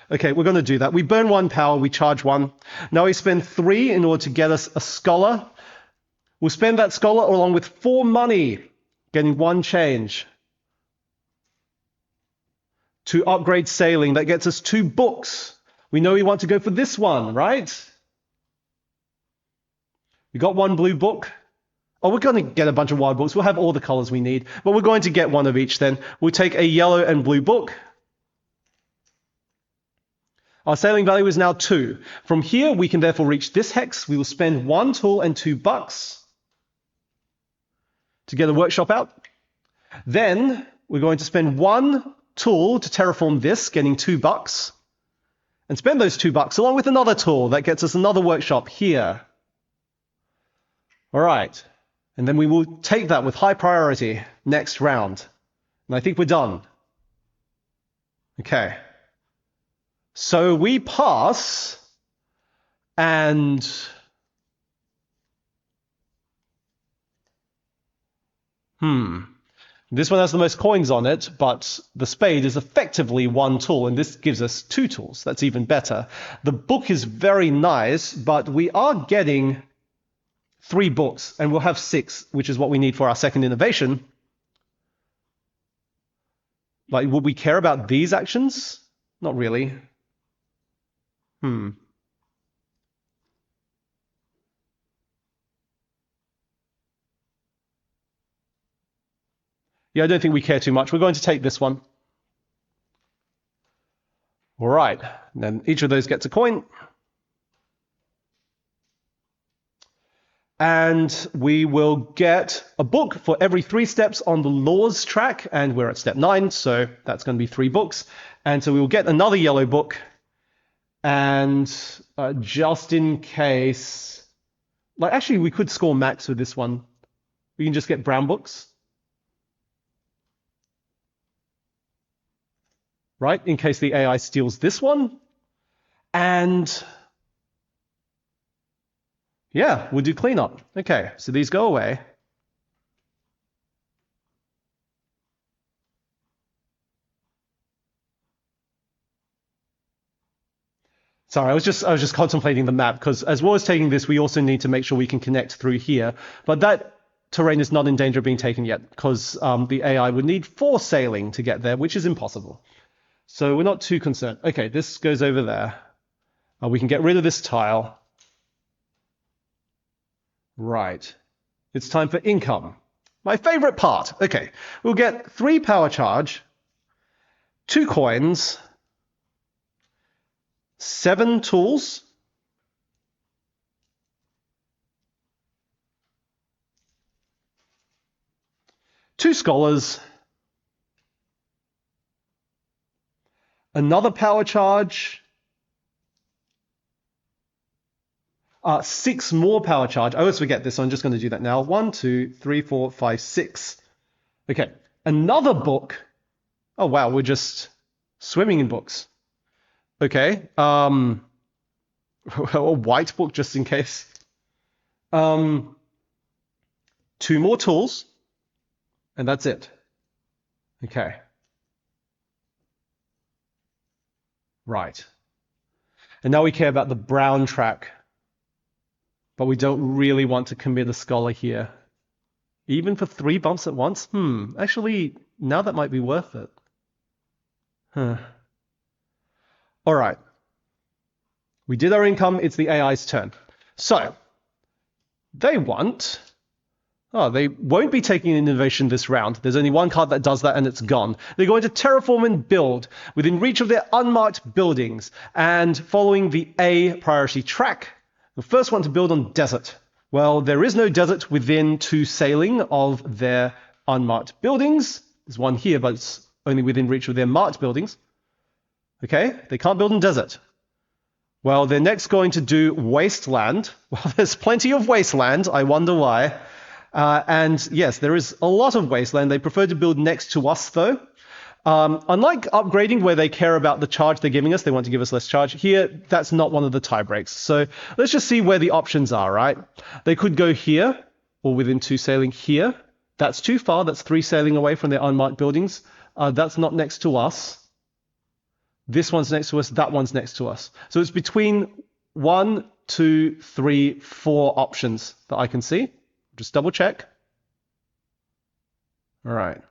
[SPEAKER 1] Okay, we're going to do that. We burn 1 power, we charge 1. Now we spend 3 in order to get us a scholar. We'll spend that scholar along with 4 money, getting 1 change. To upgrade sailing, that gets us 2 books. We know we want to go for this one, right? We got 1 blue book. Oh, we're going to get a bunch of wild books. We'll have all the colors we need, but we're going to get 1 of each then. We'll take a yellow and blue book. Our sailing value is now 2. From here, we can therefore reach this hex. We will spend 1 tool and 2 bucks to get a workshop out. Then we're going to spend 1 tool to terraform this, getting 2 bucks, and spend those 2 bucks along with another tool that gets us another workshop here. All right, and then we will take that with high priority next round. And I think we're done. Okay. So we pass, and this one has the most coins on it, but the spade is effectively 1 tool, and this gives us 2 tools. That's even better. The book is very nice, but we are getting 3 books, and we'll have 6, which is what we need for our second innovation. Like, would we care about these actions? Not really. Yeah, I don't think we care too much. We're going to take this one. All right, and then each of those gets a coin. And we will get a book for every 3 steps on the laws track, and we're at step 9, so that's going to be 3 books. And so we will get another yellow book, and just in case, like actually we could score max with this one. We can just get brown books. Right, in case the AI steals this one. And yeah, we'll do cleanup. Okay, so these go away. Sorry, I was just contemplating the map, because as well as taking this, we also need to make sure we can connect through here. But that terrain is not in danger of being taken yet, because the AI would need 4 sailing to get there, which is impossible. So we're not too concerned. Okay, this goes over there. We can get rid of this tile. Right. It's time for income. My favorite part. Okay, we'll get 3 power charge, 2 coins, 7 tools, two scholars, another power charge, 6 more power charge. I always forget this, so I'm just going to do that now. 1, 2, 3, 4, 5, 6. Okay, another book. Oh wow, we're just swimming in books. Okay, a white book just in case. 2 more tools, and that's it. Okay. Right. And now we care about the brown track, but we don't really want to commit a scholar here. Even for 3 bumps at once? Actually, now that might be worth it. Huh. All right. We did our income. It's the AI's turn. So, they want... Oh, they won't be taking an innovation this round. There's only one card that does that, and it's gone. They're going to terraform and build within reach of their unmarked buildings and following the A priority track. The first one to build on desert. Well, there is no desert within 2 sailing of their unmarked buildings. There's one here, but it's only within reach of their marked buildings. Okay, they can't build in desert. Well, they're next going to do wasteland. Well, there's plenty of wasteland. I wonder why. And yes, there is a lot of wasteland. They prefer to build next to us, though. Unlike upgrading, where they care about the charge they're giving us, they want to give us less charge. Here, that's not one of the tie breaks. So let's just see where the options are, right? They could go here, or within 2 sailing here. That's too far. That's 3 sailing away from their unmarked buildings. That's not next to us. This one's next to us. That one's next to us. So it's between 1, 2, 3, 4 options that I can see. Just double check. All right.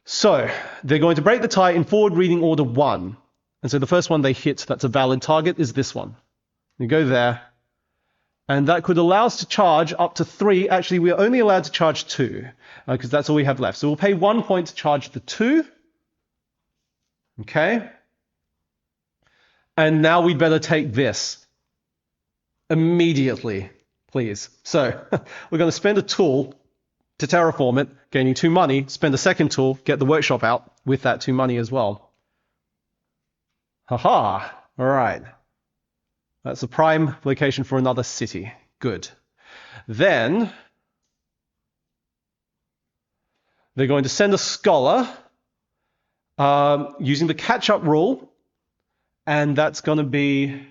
[SPEAKER 1] So they're going to break the tie in forward reading order 1. And so the first one they hit that's a valid target is this one. You go there. And that could allow us to charge up to 3. Actually, we're only allowed to charge 2 because that's all we have left. So we'll pay 1 point to charge the 2. Okay. And now we'd better take this immediately, please. So we're going to spend a tool to terraform it, gaining 2 money, spend a second tool, get the workshop out with that 2 money as well. Haha. All right. That's a prime location for another city. Good. Then they're going to send a scholar using the catch-up rule, and that's going to be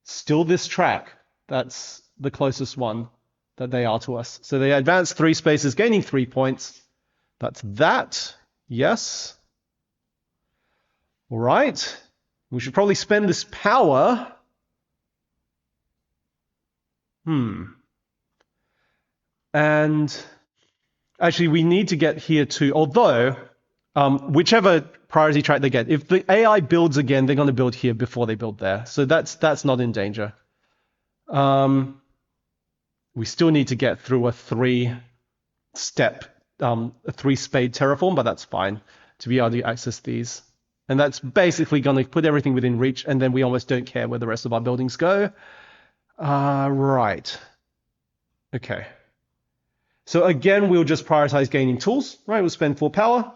[SPEAKER 1] still this track. That's the closest one that they are to us. So they advance 3 spaces, gaining 3 points. That's that. Yes. All right. We should probably spend this power. And actually, we need to get here too. Although, whichever priority track they get, if the AI builds again, they're going to build here before they build there. So that's not in danger. We still need to get through a 3-step, a 3-spade terraform, but that's fine to be able to access these. And that's basically going to put everything within reach, and then we almost don't care where the rest of our buildings go. Right. Okay. So again, we'll just prioritize gaining tools, right? We'll spend 4 power,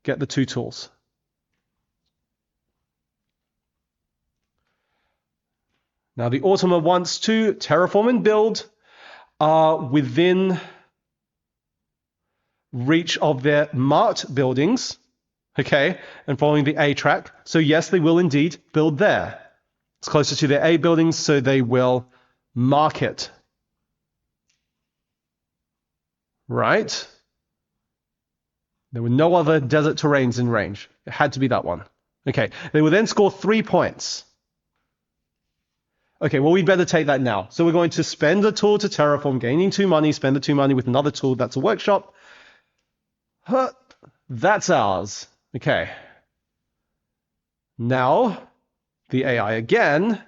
[SPEAKER 1] get the 2 tools. Now the Automa wants to terraform and build within reach of their marked buildings, okay, and following the A track. So yes, they will indeed build there. It's closer to their A buildings, so they will mark it. Right? There were no other desert terrains in range. It had to be that one. Okay, they will then score 3 points. Okay, well, we'd better take that now. So we're going to spend a tool to terraform, gaining 2 money, spend the 2 money with another tool. That's a workshop. That's ours. Okay. Now, the AI again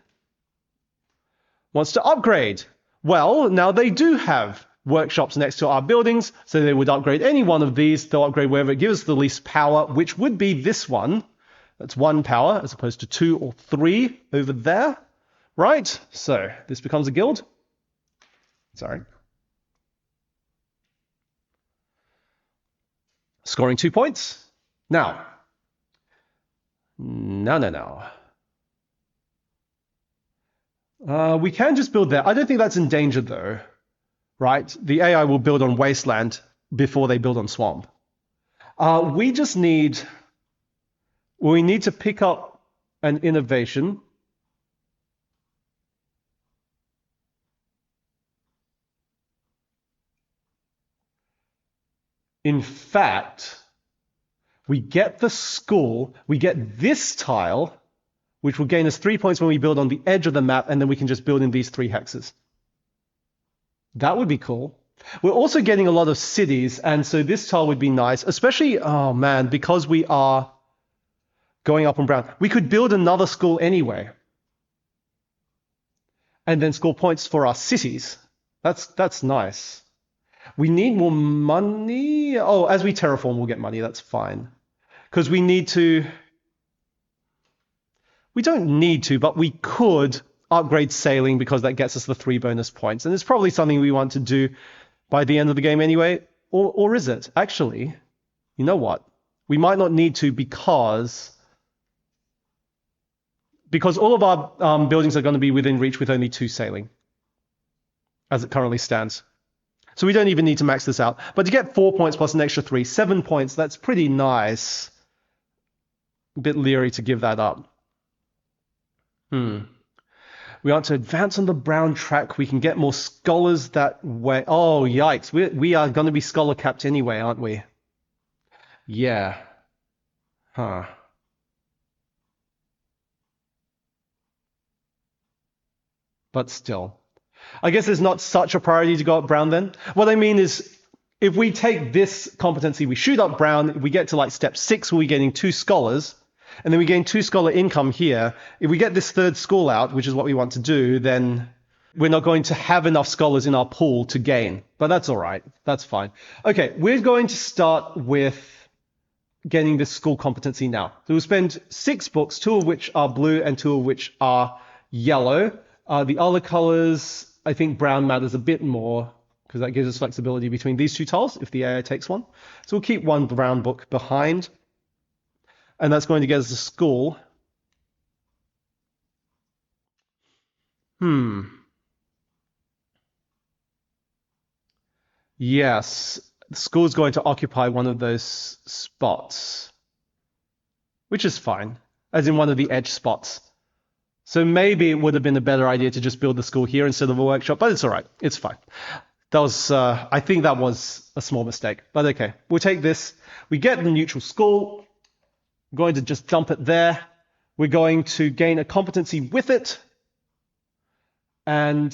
[SPEAKER 1] wants to upgrade. Well, now they do have workshops next to our buildings, so they would upgrade any one of these. They'll upgrade wherever it gives the least power, which would be this one. That's 1 power, as opposed to 2 or 3 over there. Right? So, this becomes a guild. Sorry. Scoring 2 points. Now. No. We can just build there. I don't think that's in danger, though. Right? The AI will build on wasteland before they build on swamp. We just need... We need to pick up an innovation. In fact, we get the school, we get this tile, which will gain us 3 points when we build on the edge of the map, and then we can just build in these 3 hexes. That would be cool. We're also getting a lot of cities, and so this tile would be nice, especially, oh man, because we are going up on brown. We could build another school anyway, and then score points for our cities. That's nice. We need more money. Oh, as we terraform, we'll get money. That's fine. Because we need to... We don't need to, but we could upgrade sailing because that gets us the 3 bonus points. And it's probably something we want to do by the end of the game anyway. Or is it? Actually, you know what? We might not need to because all of our buildings are going to be within reach with only 2 sailing, as it currently stands. So we don't even need to max this out. But to get 4 points plus an extra 3, 7 points, that's pretty nice. A bit leery to give that up. We want to advance on the brown track. We can get more scholars that way. Oh, yikes. We are going to be scholar capped anyway, aren't we? Yeah. Huh. But still. I guess it's not such a priority to go up brown then. What I mean is, if we take this competency, we shoot up brown, we get to like step 6, we're getting 2 scholars, and then we gain 2 scholar income here. If we get this 3rd school out, which is what we want to do, then we're not going to have enough scholars in our pool to gain. But that's all right. That's fine. Okay, we're going to start with getting this school competency now. So we'll spend 6 books, 2 of which are blue and 2 of which are yellow. The other colors, I think brown matters a bit more because that gives us flexibility between these 2 tiles if the AI takes one. So we'll keep 1 brown book behind. And that's going to get us a school. Yes, the school is going to occupy one of those spots, which is fine, as in one of the edge spots. So maybe it would have been a better idea to just build the school here instead of a workshop, but it's all right. It's fine. That was, I think that was a small mistake, but okay. We'll take this. We get the neutral school. I'm going to just dump it there. We're going to gain a competency with it. And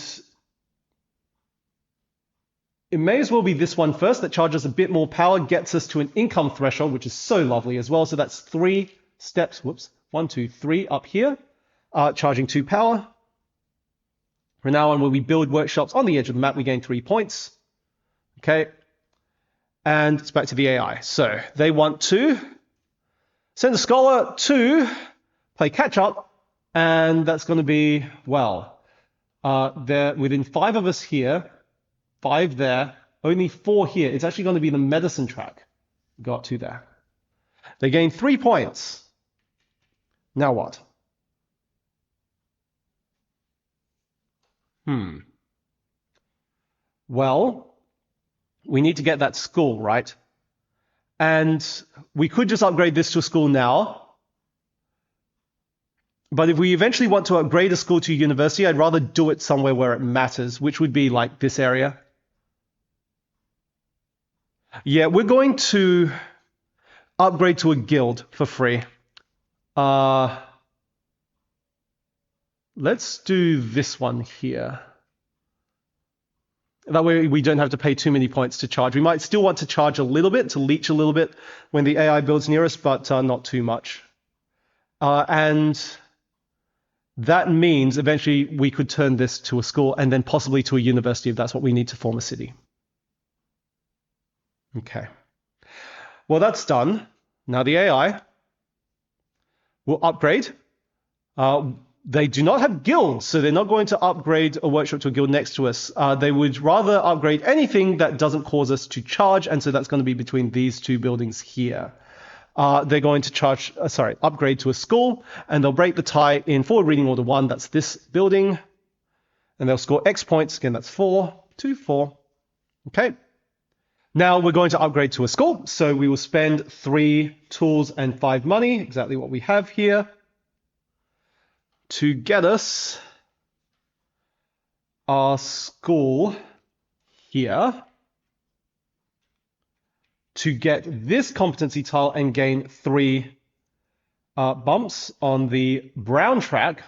[SPEAKER 1] it may as well be this one first that charges a bit more power, gets us to an income threshold, which is so lovely as well. So that's 3 steps. Whoops. 1, 2, 3 up here, charging 2 power. From now on, when we build workshops on the edge of the map, we gain 3 points. Okay. And it's back to the AI. So they want to send a scholar to play catch up. And that's going to be, well, they're within 5 of us here, 5 there, only 4 here. It's actually going to be the medicine track. Got 2 there. They gain 3 points. Now what? Well, we need to get that school, right? And we could just upgrade this to a school now. But if we eventually want to upgrade a school to a university, I'd rather do it somewhere where it matters, which would be like this area. Yeah, we're going to upgrade to a guild for free. Let's do this one here. That way we don't have to pay too many points to charge. We might still want to charge a little bit, to leech a little bit when the AI builds near us, but not too much. And that means eventually we could turn this to a school and then possibly to a university if that's what we need to form a city. Okay. Well, that's done. Now the AI will upgrade. They do not have guilds, so they're not going to upgrade a workshop to a guild next to us. They would rather upgrade anything that doesn't cause us to charge, and so that's going to be between these 2 buildings here. They're going to upgrade to a school, and they'll break the tie in forward reading order 1. That's this building, and they'll score X points. Again, that's 4, 2, 4. Okay. Now we're going to upgrade to a school, so we will spend 3 tools and 5 money, exactly what we have here, to get us our school here to get this competency tile and gain 3 bumps on the brown track.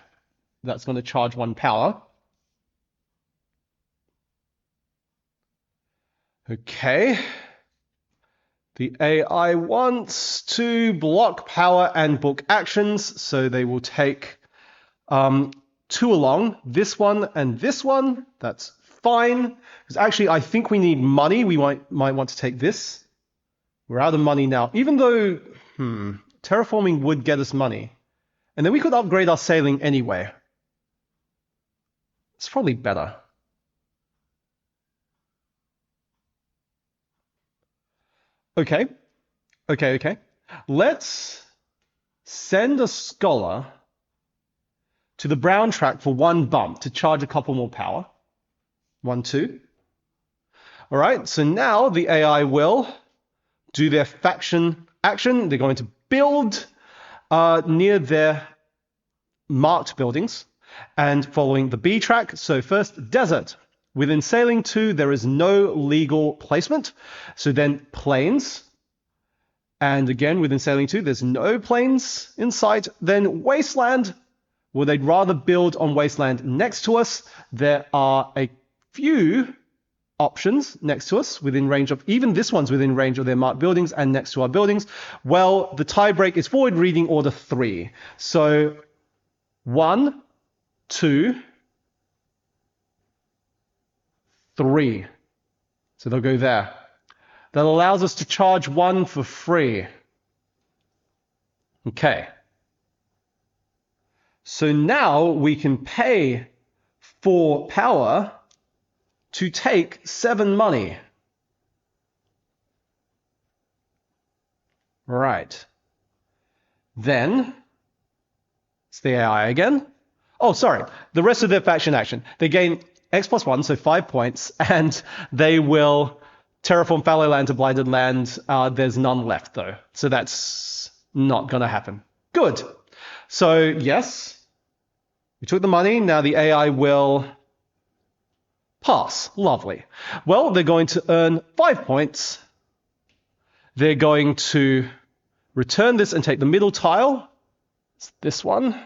[SPEAKER 1] That's going to charge 1 power. Okay. The AI wants to block power and book actions, so they will take 2 along, this one and this one. That's fine. Because actually, I think we need money. We might want to take this. We're out of money now, even though terraforming would get us money. And then we could upgrade our sailing anyway. It's probably better. Okay. Let's send a scholar to the brown track for 1 bump to charge a couple more power. 1, 2. All right, so now the AI will do their faction action. They're going to build near their marked buildings and following the B track. So first, desert. Within sailing 2, there is no legal placement. So then plains. And again, within sailing 2, there's no plains in sight. Then wasteland. Well, they'd rather build on wasteland next to us. There are a few options next to us within range of, even this one's within range of their marked buildings and next to our buildings. Well, the tie break is forward reading order 3. So 1, 2, 3. So they'll go there. That allows us to charge 1 for free. Okay. So now we can pay 4 power to take 7 money. Right. Then it's the AI again. Oh, sorry. The rest of their faction action. They gain X plus 1, so 5 points, and they will terraform fallow land to blighted land. There's none left, though, so that's not going to happen. Good. So, yes, we took the money. Now the AI will pass. Lovely. Well, they're going to earn 5 points. They're going to return this and take the middle tile. It's this one.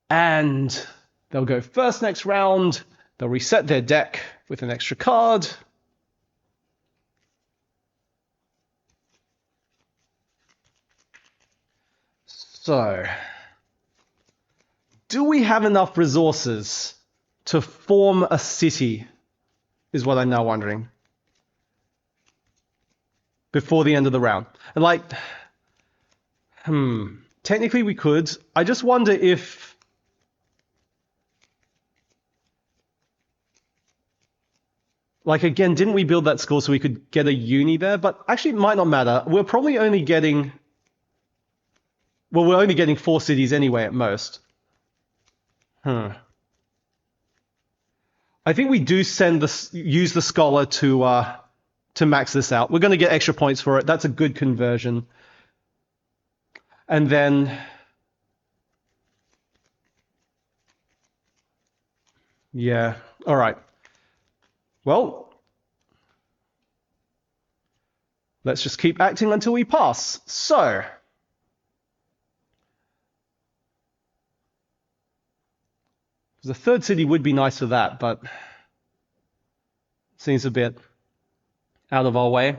[SPEAKER 1] And they'll go first next round. They'll reset their deck with an extra card. So, do we have enough resources to form a city? Is what I'm now wondering. Before the end of the round. And like, technically we could. I just wonder if like, again, didn't we build that school so we could get a uni there? But actually, it might not matter. We're probably only getting... Well, we're only getting 4 cities anyway at most. I think we do use the scholar to max this out. We're going to get extra points for it. That's a good conversion. And then... Yeah, all right. Well, let's just keep acting until we pass. So, the 3rd city would be nice for that, but seems a bit out of our way.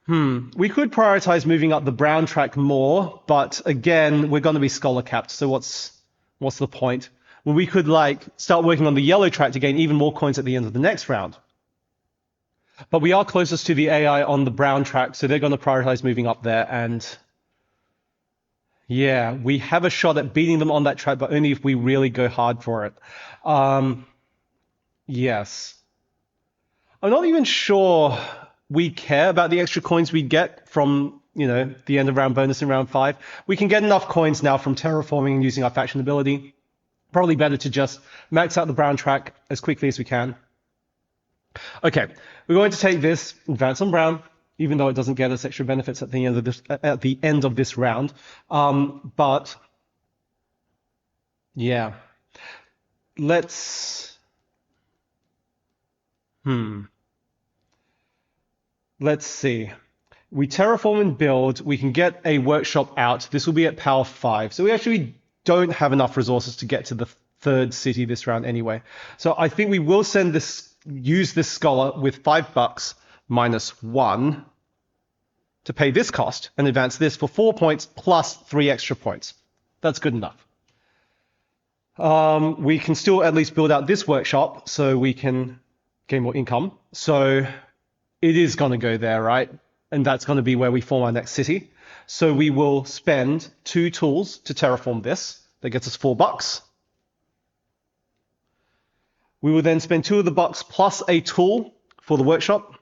[SPEAKER 1] We could prioritize moving up the brown track more, but again, we're going to be scholar capped, so what's the point? Well, we could like start working on the yellow track to gain even more coins at the end of the next round. But we are closest to the AI on the brown track, so they're going to prioritize moving up there. And yeah, we have a shot at beating them on that track, but only if we really go hard for it. Yes. I'm not even sure we care about the extra coins we get from, the end of round bonus in round 5. We can get enough coins now from terraforming and using our faction ability. Probably better to just max out the brown track as quickly as we can. Okay, we're going to take this, advance on brown, even though it doesn't get us extra benefits at the end of this round. But yeah, let's see. We terraform and build. We can get a workshop out. This will be at power 5. So we actually don't have enough resources to get to the third city this round anyway. So I think we will use this scholar with $5 minus 1 to pay this cost and advance this for 4 points plus 3 extra points. That's good enough. We can still at least build out this workshop so we can gain more income. So it is going to go there, right? And that's going to be where we form our next city. So we will spend 2 tools to terraform this. That gets us $4. We will then spend 2 of the bucks plus a tool for the workshop.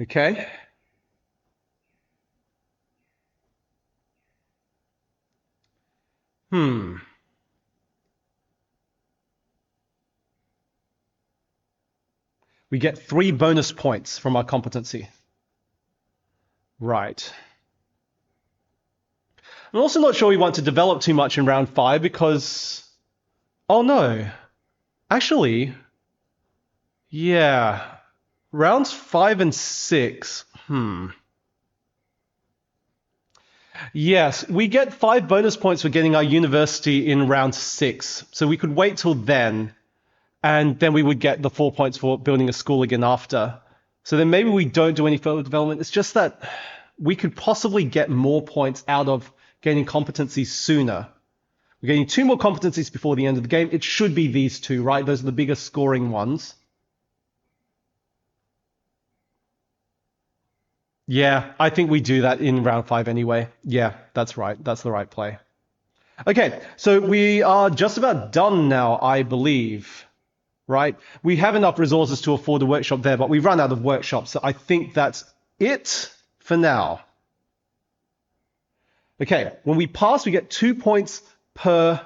[SPEAKER 1] Okay. We get 3 bonus points from our competency. Right. I'm also not sure we want to develop too much in round 5 because... Oh no. Actually, yeah. Rounds 5 and 6. Yes, we get 5 bonus points for getting our university in round 6. So we could wait till then, and then we would get the 4 points for building a school again after. So then maybe we don't do any further development. It's just that we could possibly get more points out of gaining competencies sooner. We're getting 2 more competencies before the end of the game. It should be these 2, right? Those are the biggest scoring ones. Yeah, I think we do that in round 5 anyway. Yeah, that's right. That's the right play. Okay, so we are just about done now, I believe. Right? We have enough resources to afford a workshop there, but we've run out of workshops. So I think that's it for now. Okay, when we pass, we get 2 points per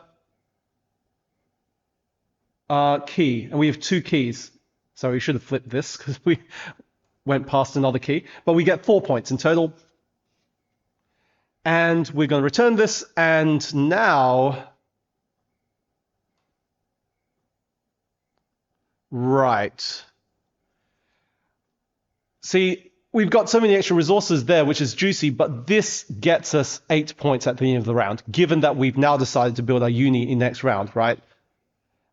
[SPEAKER 1] key. And we have 2 keys. So we should have flipped this because we went past another key. But we get 4 points in total. And we're going to return this. And now... Right. See, we've got so many extra resources there, which is juicy, but this gets us 8 points at the end of the round, given that we've now decided to build our uni in next round, right?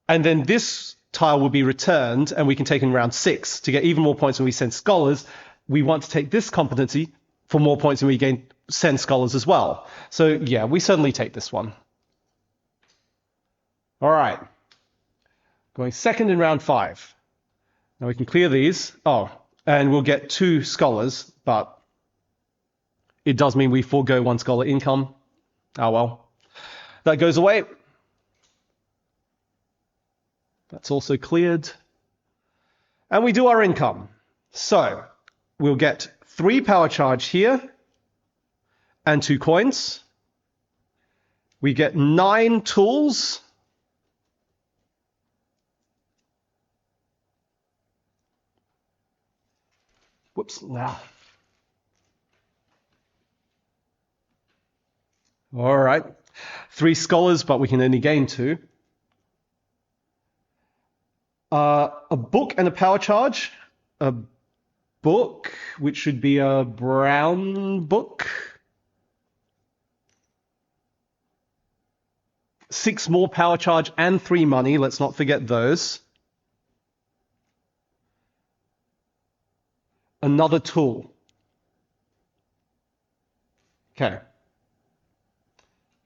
[SPEAKER 1] And then this tile will be returned, and we can take in round 6 to get even more points when we send scholars. We want to take this competency for more points when we send scholars as well. So yeah, we certainly take this one. All right. Going second in round 5. Now we can clear these. Oh, and we'll get 2 scholars, but it does mean we forego 1 scholar income. Oh well. That goes away. That's also cleared. And we do our income. So we'll get 3 power charge here and 2 coins. We get 9 tools. Whoops. Now. All right. 3 scholars, but we can only gain 2. A book and a power charge. A book, which should be a brown book. 6 more power charge and 3 money. Let's not forget those. Another tool. Okay. I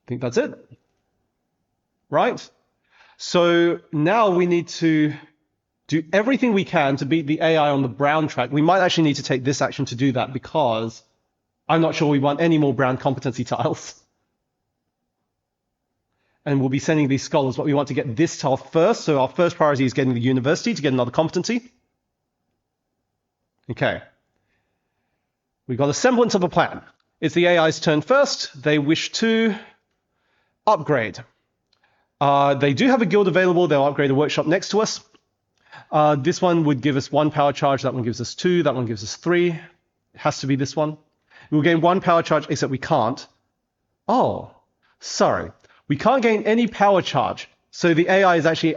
[SPEAKER 1] think that's it. Right? So now we need to do everything we can to beat the AI on the brown track. We might actually need to take this action to do that because I'm not sure we want any more brown competency tiles. And we'll be sending these scholars, but we want to get this tile first. So our first priority is getting the university to get another competency. Okay. We've got a semblance of a plan. It's the AI's turn first. They wish to upgrade. They do have a guild available. They'll upgrade a workshop next to us. This one would give us 1 power charge. That one gives us 2. That one gives us 3. It has to be this one. We'll gain 1 power charge, except we can't. Oh, Sorry, we can't gain any power charge. So the AI is actually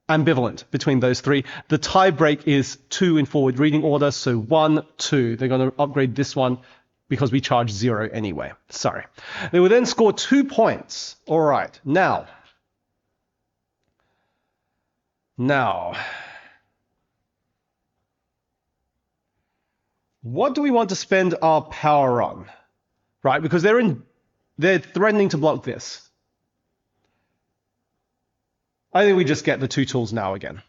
[SPEAKER 1] ambivalent between those three. The tie break is 2 in forward reading order, so 1, 2. They're going to upgrade this one because we charge 0 anyway. Sorry. They will then score 2 points. All right, now. What do we want to spend our power on? Right, because they're threatening to block this. I think we just get the 2 tools now again.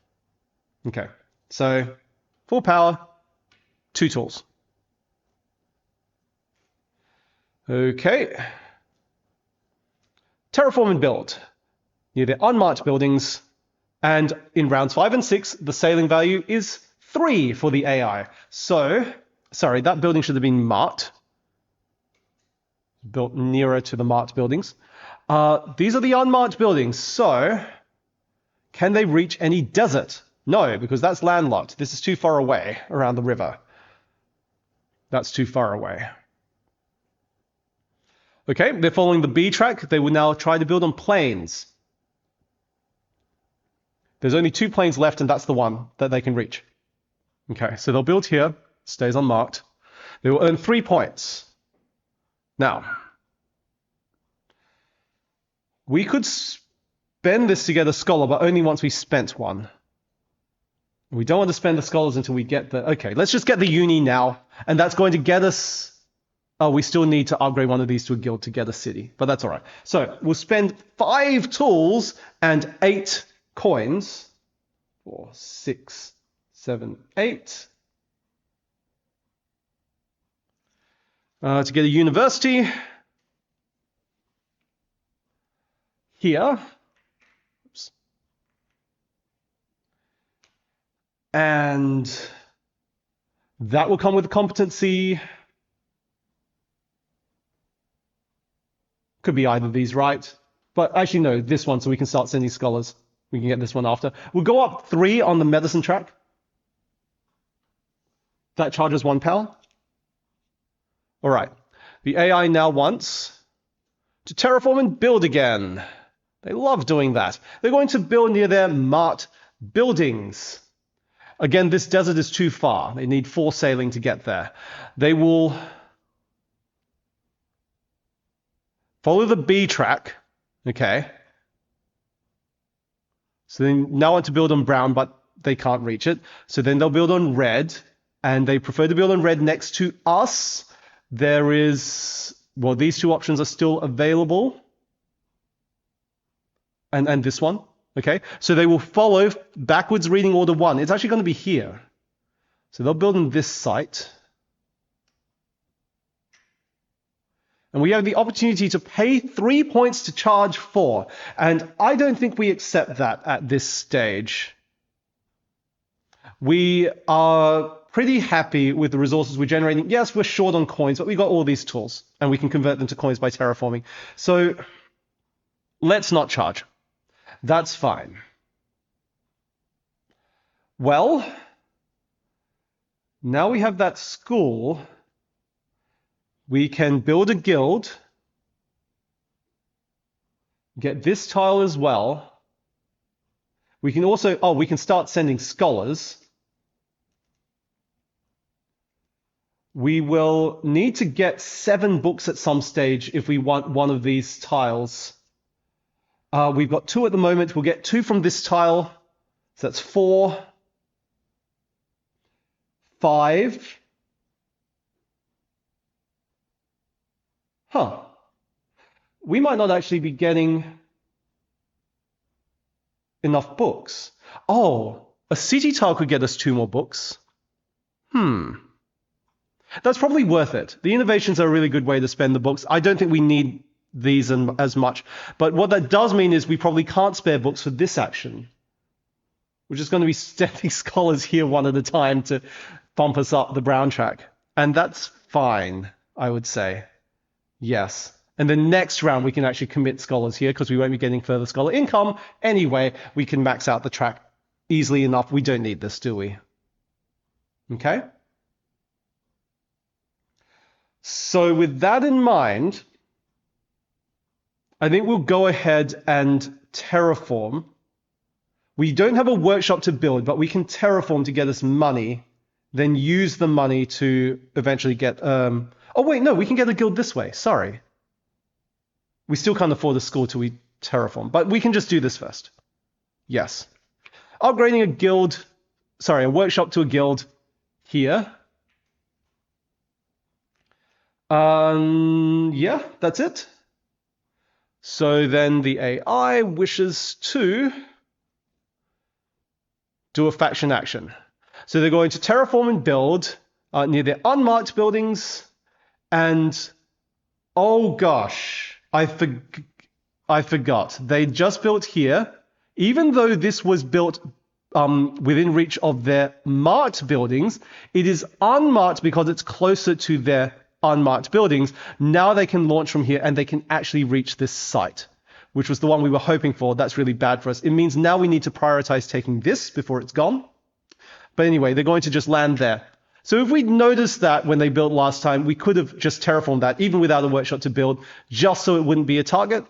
[SPEAKER 1] Okay, so 4 power, 2 tools. Okay. Terraform and build. Near the unmarked buildings. And in rounds 5 and 6, the sailing value is 3 for the AI. So, sorry, that building should have been marked. Built nearer to the marked buildings. These are the unmarked buildings. So, can they reach any desert? No, because that's landlocked. This is too far away around the river. That's too far away. Okay, they're following the B track. They will now try to build on plains. There's only 2 plains left, and that's the one that they can reach. Okay, so they'll build here. Stays unmarked. They will earn 3 points. Now, we could spend this to get a scholar, but only once we spent one. We don't want to spend the scholars until we get the... Okay, let's just get the uni now, and that's going to get us... Oh, we still need to upgrade one of these to a guild to get a city, but that's all right. So we'll spend 5 tools and 8 coins. 4, 6, 7, 8. To get a university. Here. Oops. And that will come with a competency. Could be either of these, right? But actually, no, this one, so we can start sending scholars. We can get this one after. We'll go up 3 on the medicine track. That charges 1 power. All right. The AI now wants to terraform and build again. They love doing that. They're going to build near their marked buildings. Again, this desert is too far. They need 4 sailing to get there. They will follow the B track. Okay. So they now want to build on brown, but they can't reach it. So then they'll build on red, and they prefer to build on red next to us. There is, well, these 2 options are still available. And this one, okay? So they will follow backwards reading order 1. It's actually going to be here. So they'll build on this site. And we have the opportunity to pay 3 points to charge 4. And I don't think we accept that at this stage. We are pretty happy with the resources we're generating. Yes, we're short on coins, but we got all these tools, and we can convert them to coins by terraforming. So let's not charge. That's fine. Well, now we have that school. We can build a guild, get this tile as well. We can also, we can start sending scholars. We will need to get 7 books at some stage if we want one of these tiles. We've got 2 at the moment. We'll get 2 from this tile. So that's 4, 5. We might not actually be getting enough books. Oh, a city tile could get us 2 more books. That's probably worth it. The innovations are a really good way to spend the books. I don't think we need these as much. But what that does mean is we probably can't spare books for this action. We're just going to be sending scholars here one at a time to bump us up the brown track. And that's fine, I would say. Yes. And the next round, we can actually commit scholars here because we won't be getting further scholar income. Anyway, we can max out the track easily enough. We don't need this, do we? Okay? So with that in mind, I think we'll go ahead and terraform. We don't have a workshop to build, but we can terraform to get us money, then use the money to eventually get... oh, wait, no, we can get a guild this way. Sorry. We still can't afford a school till we terraform, but we can just do this first. Yes. Upgrading a guild, sorry, a workshop to a guild here. Yeah, that's it. So then the AI wishes to do a faction action. So they're going to terraform and build near their unmarked buildings. And oh gosh, I forgot. They just built here. Even though this was built within reach of their marked buildings, it is unmarked because it's closer to their unmarked buildings. Now they can launch from here and they can actually reach this site, which was the one we were hoping for. That's really bad for us. It means now we need to prioritize taking this before it's gone. But anyway, they're going to just land there. So if we'd noticed that when they built last time, we could have just terraformed that, even without a workshop to build, just so it wouldn't be a target.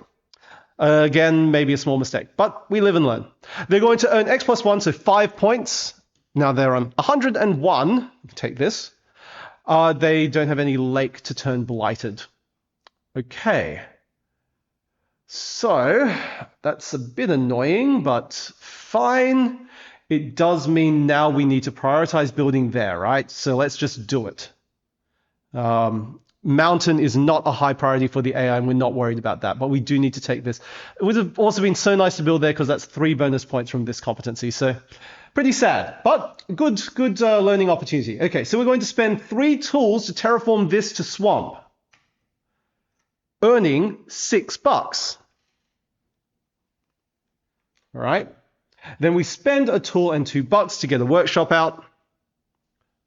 [SPEAKER 1] Again, maybe a small mistake, but we live and learn. They're going to earn X+1, so 5 points. Now they're on 101. Take this. They don't have any lake to turn blighted. Okay. So that's a bit annoying, but fine. It does mean now we need to prioritize building there, right? So let's just do it. Mountain is not a high priority for the AI, and we're not worried about that, but we do need to take this. It would have also been so nice to build there because that's 3 bonus points from this competency. So pretty sad, but good learning opportunity. Okay, so we're going to spend 3 tools to terraform this to swamp, earning $6. All right. Then we spend a tool and $2 to get a workshop out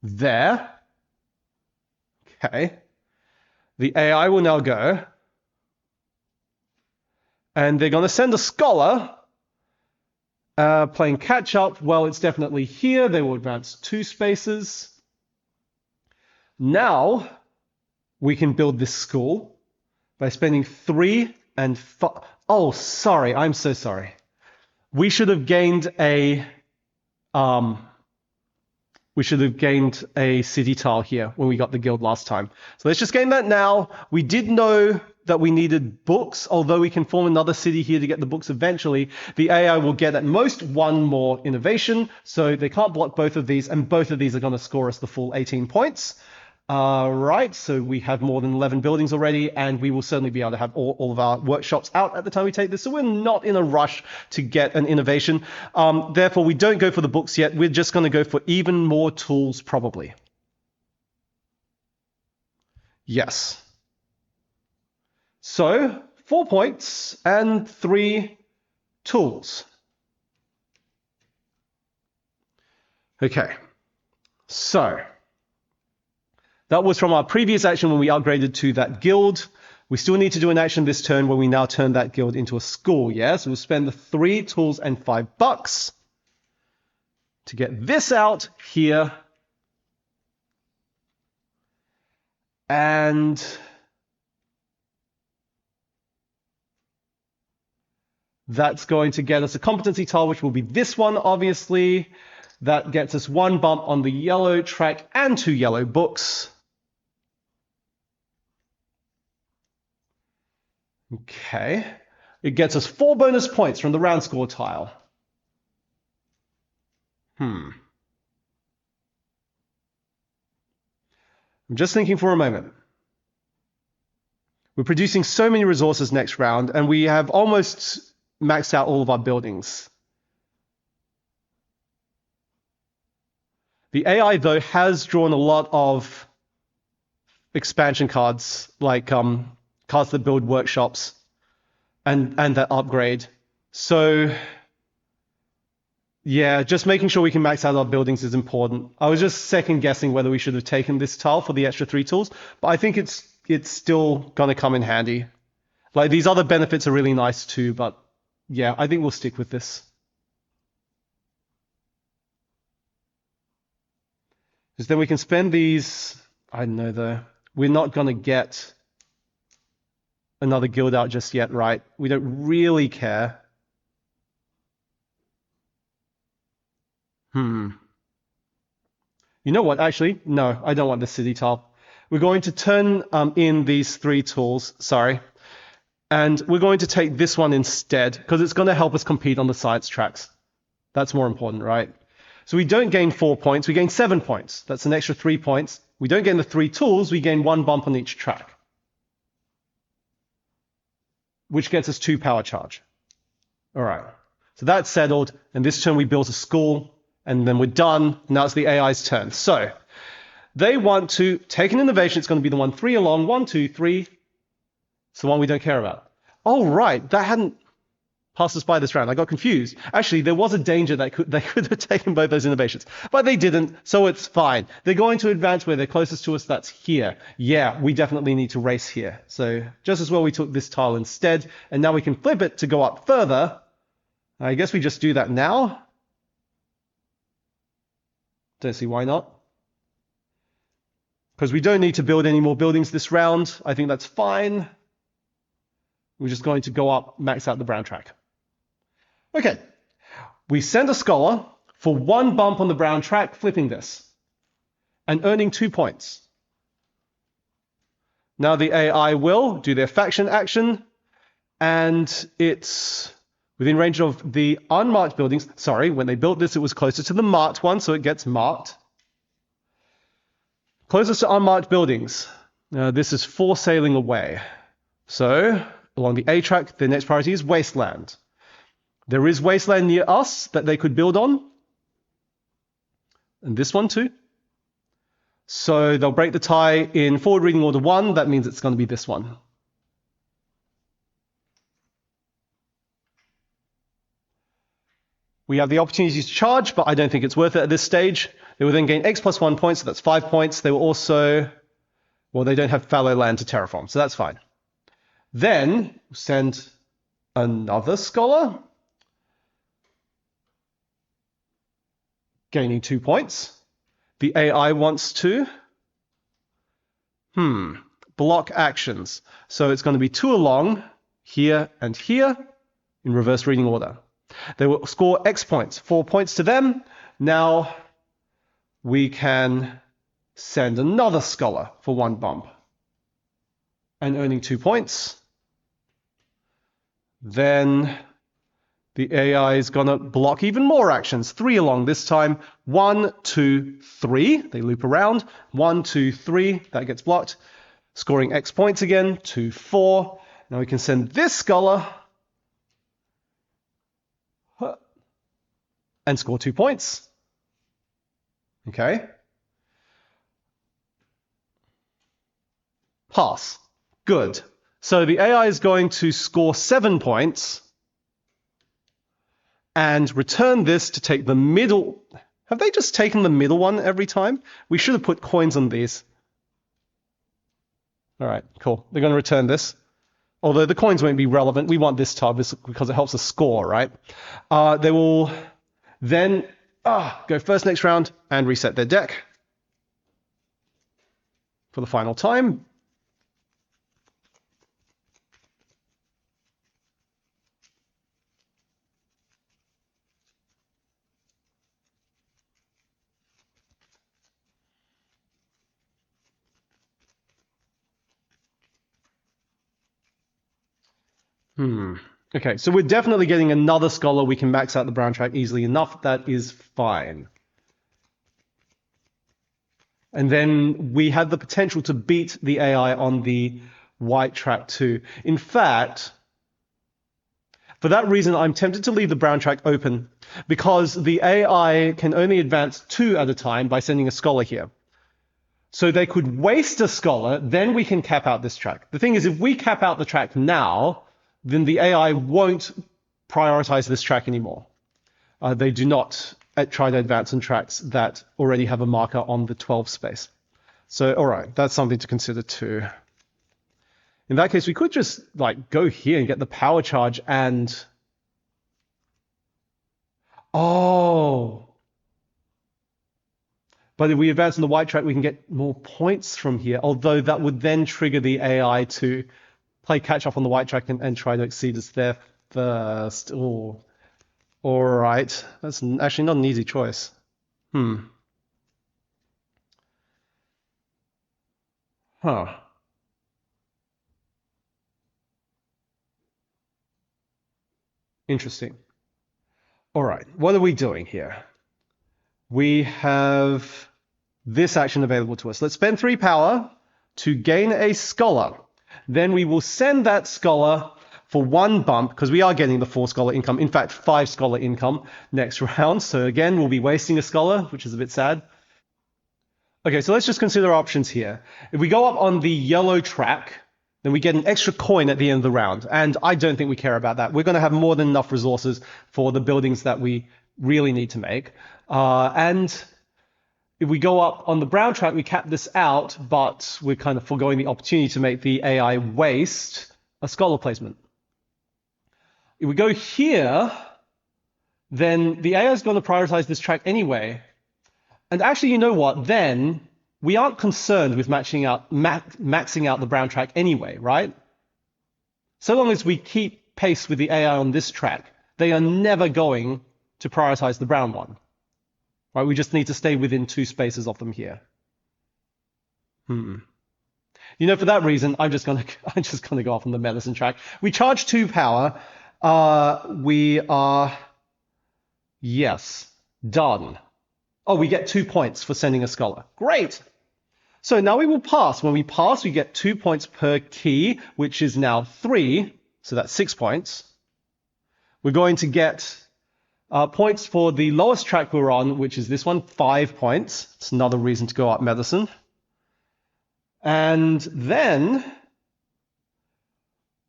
[SPEAKER 1] there. Okay. The AI will now go, and they're going to send a scholar playing catch up. Well, it's definitely here. They will advance 2 spaces. Now we can build this school by spending 3 and 5. Oh, sorry. I'm so sorry. We should have gained a city tile here when we got the guild last time. So let's just gain that now. We did know that we needed books, although we can form another city here to get the books eventually. The AI will get at most 1 more innovation, so they can't block both of these, and both of these are going to score us the full 18 points. Right, so we have more than 11 buildings already, and we will certainly be able to have all of our workshops out at the time we take this, so we're not in a rush to get an innovation. Therefore, we don't go for the books yet. We're just going to go for even more tools, probably. Yes. So, 4 points and 3 tools. Okay, so that was from our previous action when we upgraded to that guild. We still need to do an action this turn where we now turn that guild into a school, yeah? So we'll spend the 3 tools and $5 to get this out here. And that's going to get us a competency tile, which will be this one, obviously. That gets us 1 bump on the yellow track and 2 yellow books. Okay, it gets us 4 bonus points from the round score tile. I'm just thinking for a moment. We're producing so many resources next round, and we have almost maxed out all of our buildings. The AI, though, has drawn a lot of expansion cards, like cards that build workshops and that upgrade. So yeah, just making sure we can max out our buildings is important. I was just second guessing whether we should have taken this tile for the extra 3 tools, but I think it's still gonna come in handy. Like, these other benefits are really nice too, but yeah, I think we'll stick with this. Because then we can spend these, I don't know though, we're not gonna get another guild out just yet, right? We don't really care. You know what? Actually, no, I don't want the city tile. We're going to turn in these 3 tools, sorry. And we're going to take this one instead, because it's going to help us compete on the science tracks. That's more important, right? So we don't gain 4 points, we gain 7 points. That's an extra 3 points. We don't gain the 3 tools, we gain 1 bump on each track, which gets us 2 power charge. All right, so that's settled. And this turn we built a school, and then we're done. Now it's the AI's turn. So they want to take an innovation. It's going to be the one 3 along, 1, 2, 3. It's the one we don't care about. Oh, right, that hadn't passed us by this round. I got confused. Actually, there was a danger that they could have taken both those innovations, but they didn't, so it's fine. They're going to advance where they're closest to us. That's here. Yeah, we definitely need to race here. So just as well we took this tile instead, and now we can flip it to go up further. I guess we just do that now. Don't see why not. Because we don't need to build any more buildings this round. I think that's fine. We're just going to go up, max out the brown track. Okay, we send a scholar for 1 bump on the brown track, flipping this, and earning 2 points. Now the AI will do their faction action, and it's within range of the unmarked buildings. Sorry, when they built this, it was closer to the marked one, so it gets marked. Closest to unmarked buildings. This is 4 sailing away. So along the A track, the next priority is wasteland. There is wasteland near us that they could build on. And this one too. So they'll break the tie in forward reading order 1. That means it's going to be this one. We have the opportunity to charge, but I don't think it's worth it at this stage. They will then gain X plus 1 points, so that's 5 points. They will also, well, they don't have fallow land to terraform, so that's fine. Then send another scholar, gaining 2 points. The AI wants to block actions. So it's going to be 2 along, here and here, in reverse reading order. They will score X points, 4 points to them. Now we can send another scholar for 1 bump and earning 2 points. Then the AI is going to block even more actions, 3 along this time. 1, 2, 3. They loop around. 1, 2, 3. That gets blocked. Scoring X points again. 2, 4. Now we can send this scholar and score 2 points. Okay. Pass. Good. So the AI is going to score 7 points and return this to take the middle. Have they just taken the middle one every time? We should have put coins on these. All right, cool. They're going to return this. Although the coins won't be relevant. We want this tile because it helps us score, right? They will then go first next round and reset their deck for the final time. Okay, so we're definitely getting another scholar. We can max out the brown track easily enough. That is fine. And then we have the potential to beat the AI on the white track too. In fact, for that reason, I'm tempted to leave the brown track open because the AI can only advance 2 at a time by sending a scholar here. So they could waste a scholar, then we can cap out this track. The thing is, if we cap out the track now, then the AI won't prioritize this track anymore. They do not try to advance on tracks that already have a marker on the 12 space. So, all right, that's something to consider too. In that case, we could just like go here and get the power charge and... Oh! But if we advance on the white track, we can get more points from here, although that would then trigger the AI to play catch up on the white track and try to exceed us there first. Oh, all right. That's actually not an easy choice. Huh. Interesting. All right. What are we doing here? We have this action available to us. Let's spend 3 power to gain a scholar. Then we will send that scholar for 1 bump, because we are getting the 4 scholar income. In fact, 5 scholar income next round. So again, we'll be wasting a scholar, which is a bit sad. Okay, so let's just consider options here. If we go up on the yellow track, then we get an extra coin at the end of the round. And I don't think we care about that. We're going to have more than enough resources for the buildings that we really need to make. And if we go up on the brown track, we cap this out, but we're kind of foregoing the opportunity to make the AI waste a scholar placement. If we go here, then the AI is going to prioritize this track anyway. And actually, you know what? Then we aren't concerned with maxing out the brown track anyway, right? So long as we keep pace with the AI on this track, they are never going to prioritize the brown one. Right? We just need to stay within 2 spaces of them here. You know, for that reason, I'm just gonna go off on the medicine track. We charge 2 power. We are, yes, done. Oh, we get 2 points for sending a scholar. Great. So now we will pass. When we pass, we get 2 points per key, which is now 3. So that's 6 points. We're going to get points for the lowest track we're on, which is this one, 5 points. It's another reason to go up medicine. And then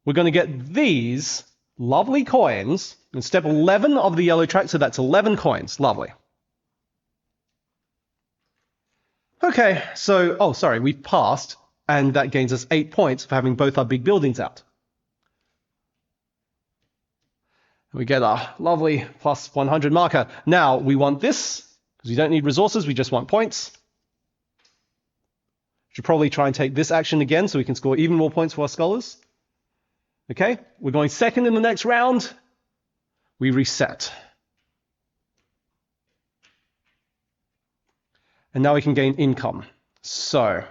[SPEAKER 1] we're going to get these lovely coins in step 11 of the yellow track. So that's 11 coins. Lovely. Okay, so, oh, sorry, we've passed, and that gains us 8 points for having both our big buildings out. We get our lovely plus 100 marker. Now, we want this, because we don't need resources, we just want points. Should probably try and take this action again so we can score even more points for our scholars. Okay, we're going second in the next round. We reset. And now we can gain income. So,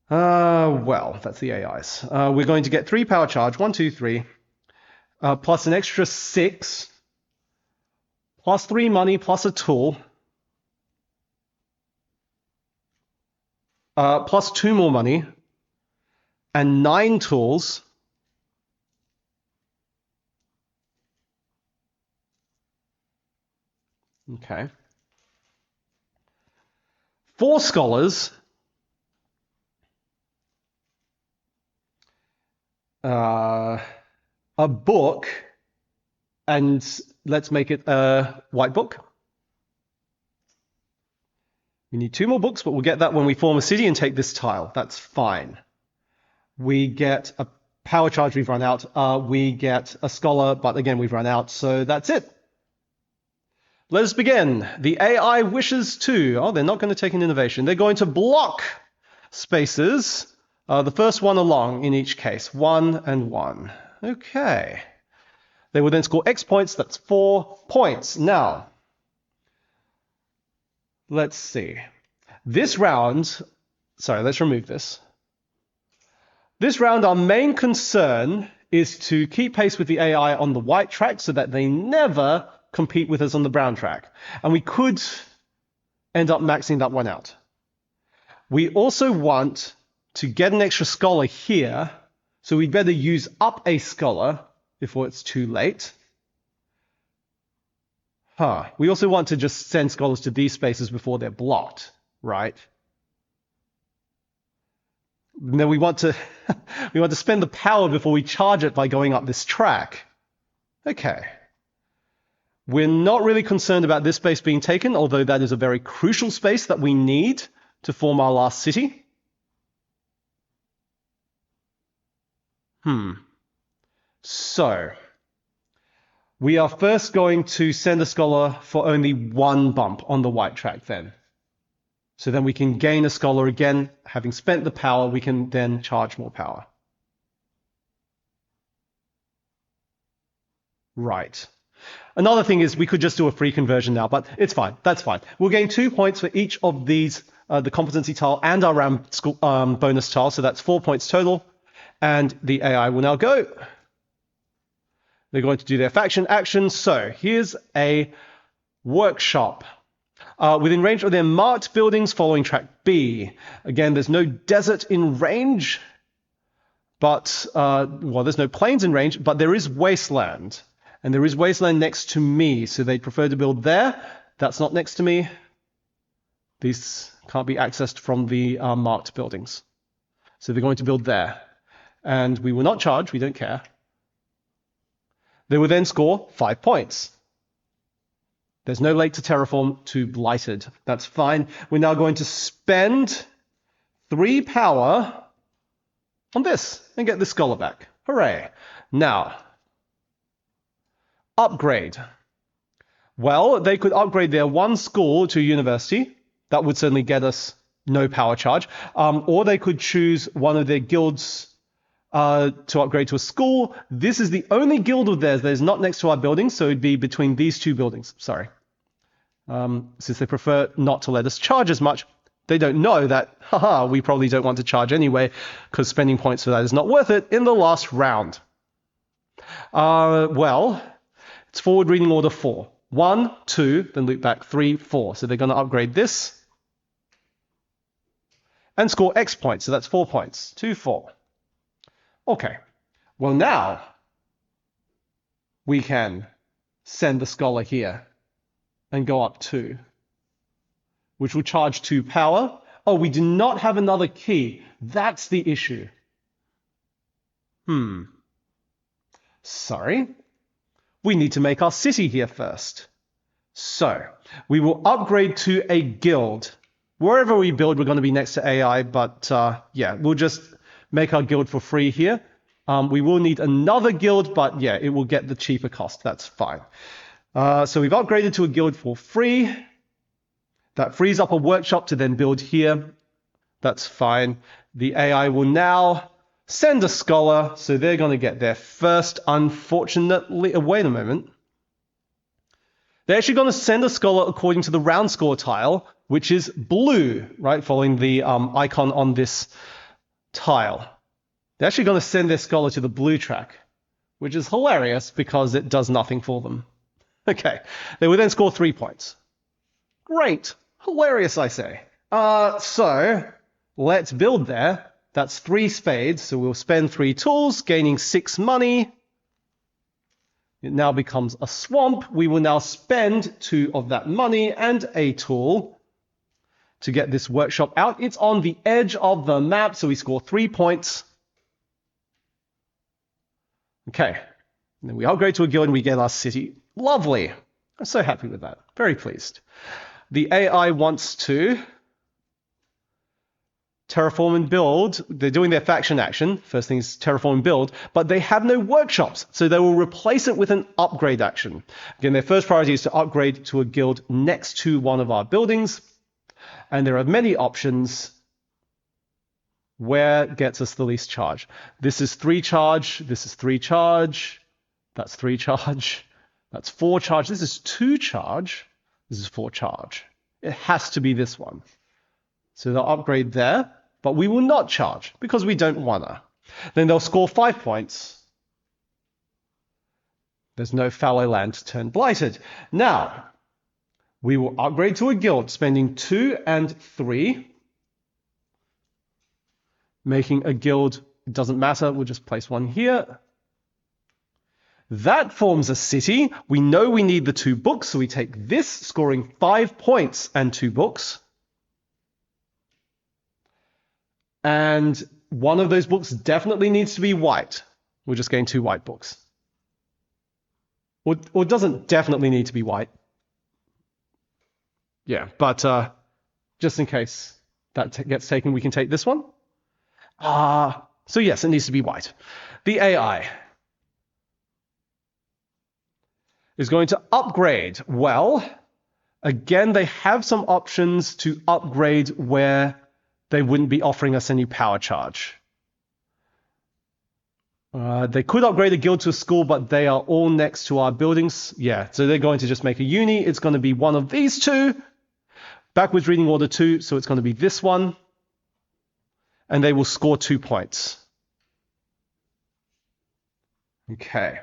[SPEAKER 1] well, that's the AIs. We're going to get 3 power charge, 1, 2, 3, plus an extra 6, plus 3 money, plus a tool, plus 2 more money, and 9 tools. Okay. 4 scholars, a book, and let's make it a white book. We need 2 more books, but we'll get that when we form a city and take this tile. That's fine. We get a power charge, we've run out. We get a scholar, but again, we've run out, so that's it. Let us begin. The AI wishes to, oh, they're not going to take an innovation. They're going to block spaces, the first one along in each case, 1 and 1. Okay. They will then score X points, that's 4 points. Now, let's see. This round, sorry, let's remove this. This round, our main concern is to keep pace with the AI on the white track so that they never compete with us on the brown track. And we could end up maxing that one out. We also want to get an extra scholar here, so we'd better use up a scholar before it's too late. We also want to just send scholars to these spaces before they're blocked, right? And then we want to spend the power before we charge it by going up this track. Okay. We're not really concerned about this space being taken, although that is a very crucial space that we need to form our last city. So, we are first going to send a scholar for only 1 bump on the white track then. So then we can gain a scholar again. Having spent the power, we can then charge more power. Right. Another thing is we could just do a free conversion now, but it's fine. That's fine. We'll gain 2 points for each of these, the competency tile and our RAM school, bonus tile. So that's 4 points total. And the AI will now go. They're going to do their faction action. So here's a workshop. Within range of their marked buildings following track B. Again, there's no desert in range, but, well, there's no plains in range, but there is wasteland. And there is wasteland next to me, so they prefer to build there. That's not next to me. These can't be accessed from the marked buildings. So they're going to build there. And we will not charge, we don't care. They will then score 5 points. There's no lake to terraform to blighted. That's fine. We're now going to spend 3 power on this and get the scholar back. Hooray. Now, upgrade. Well, they could upgrade their 1 school to university. That would certainly get us no power charge. Or they could choose one of their guilds to upgrade to a school. This is the only guild of theirs that is not next to our buildings, so it'd be between these 2 buildings. Sorry. Since they prefer not to let us charge as much, they don't know that, haha, we probably don't want to charge anyway, because spending points for that is not worth it in the last round. Well, it's forward reading order 4. 1, 2, then loop back 3, 4. So they're going to upgrade this and score X points. So that's 4 points. 2, 4. Okay. Well, now we can send the scholar here and go up 2, which will charge 2 power. Oh, we do not have another key. That's the issue. Sorry. We need to make our city here first. So we will upgrade to a guild. Wherever we build, we're going to be next to AI, but yeah, we'll just make our guild for free here. We will need another guild, but yeah, it will get the cheaper cost. That's fine. So we've upgraded to a guild for free. That frees up a workshop to then build here. That's fine. The AI will now send a scholar, so they're going to get their first, unfortunately. Wait a moment. They're actually going to send a scholar according to the round score tile, which is blue, right? Following the icon on this tile. They're actually going to send their scholar to the blue track, which is hilarious because it does nothing for them. Okay, they will then score 3 points. Great. Hilarious, I say. So let's build there. That's 3 spades, so we'll spend 3 tools, gaining 6 money. It now becomes a swamp. We will now spend 2 of that money and a tool to get this workshop out. It's on the edge of the map, so we score 3 points. Okay, and then we upgrade to a guild and we get our city. Lovely. I'm so happy with that. Very pleased. The AI wants to terraform and build. They're doing their faction action. First thing is terraform and build, but they have no workshops, so they will replace it with an upgrade action. Again, their first priority is to upgrade to a guild next to one of our buildings, and there are many options. Where gets us the least charge? This is 3 charge, this is 3 charge, that's 3 charge, that's 4 charge, this is 2 charge, this is 4 charge. It has to be this one. So they'll upgrade there, but we will not charge because we don't wanna. Then they'll score 5 points. There's no fallow land to turn blighted. Now, we will upgrade to a guild, spending 2 and 3. Making a guild, it doesn't matter, we'll just place one here. That forms a city. We know we need the 2 books, so we take this, scoring 5 points and 2 books. And one of those books definitely needs to be white. We'll just gain 2 white books. Or it doesn't definitely need to be white. Yeah, but just in case that gets taken, we can take this one. So yes, it needs to be white. The AI is going to upgrade. Well, again, they have some options to upgrade where they wouldn't be offering us any power charge. They could upgrade a guild to a school, but they are all next to our buildings. Yeah, so they're going to just make a uni. It's going to be one of these two. Backwards reading order 2, so it's going to be this one. And they will score 2 points. Okay.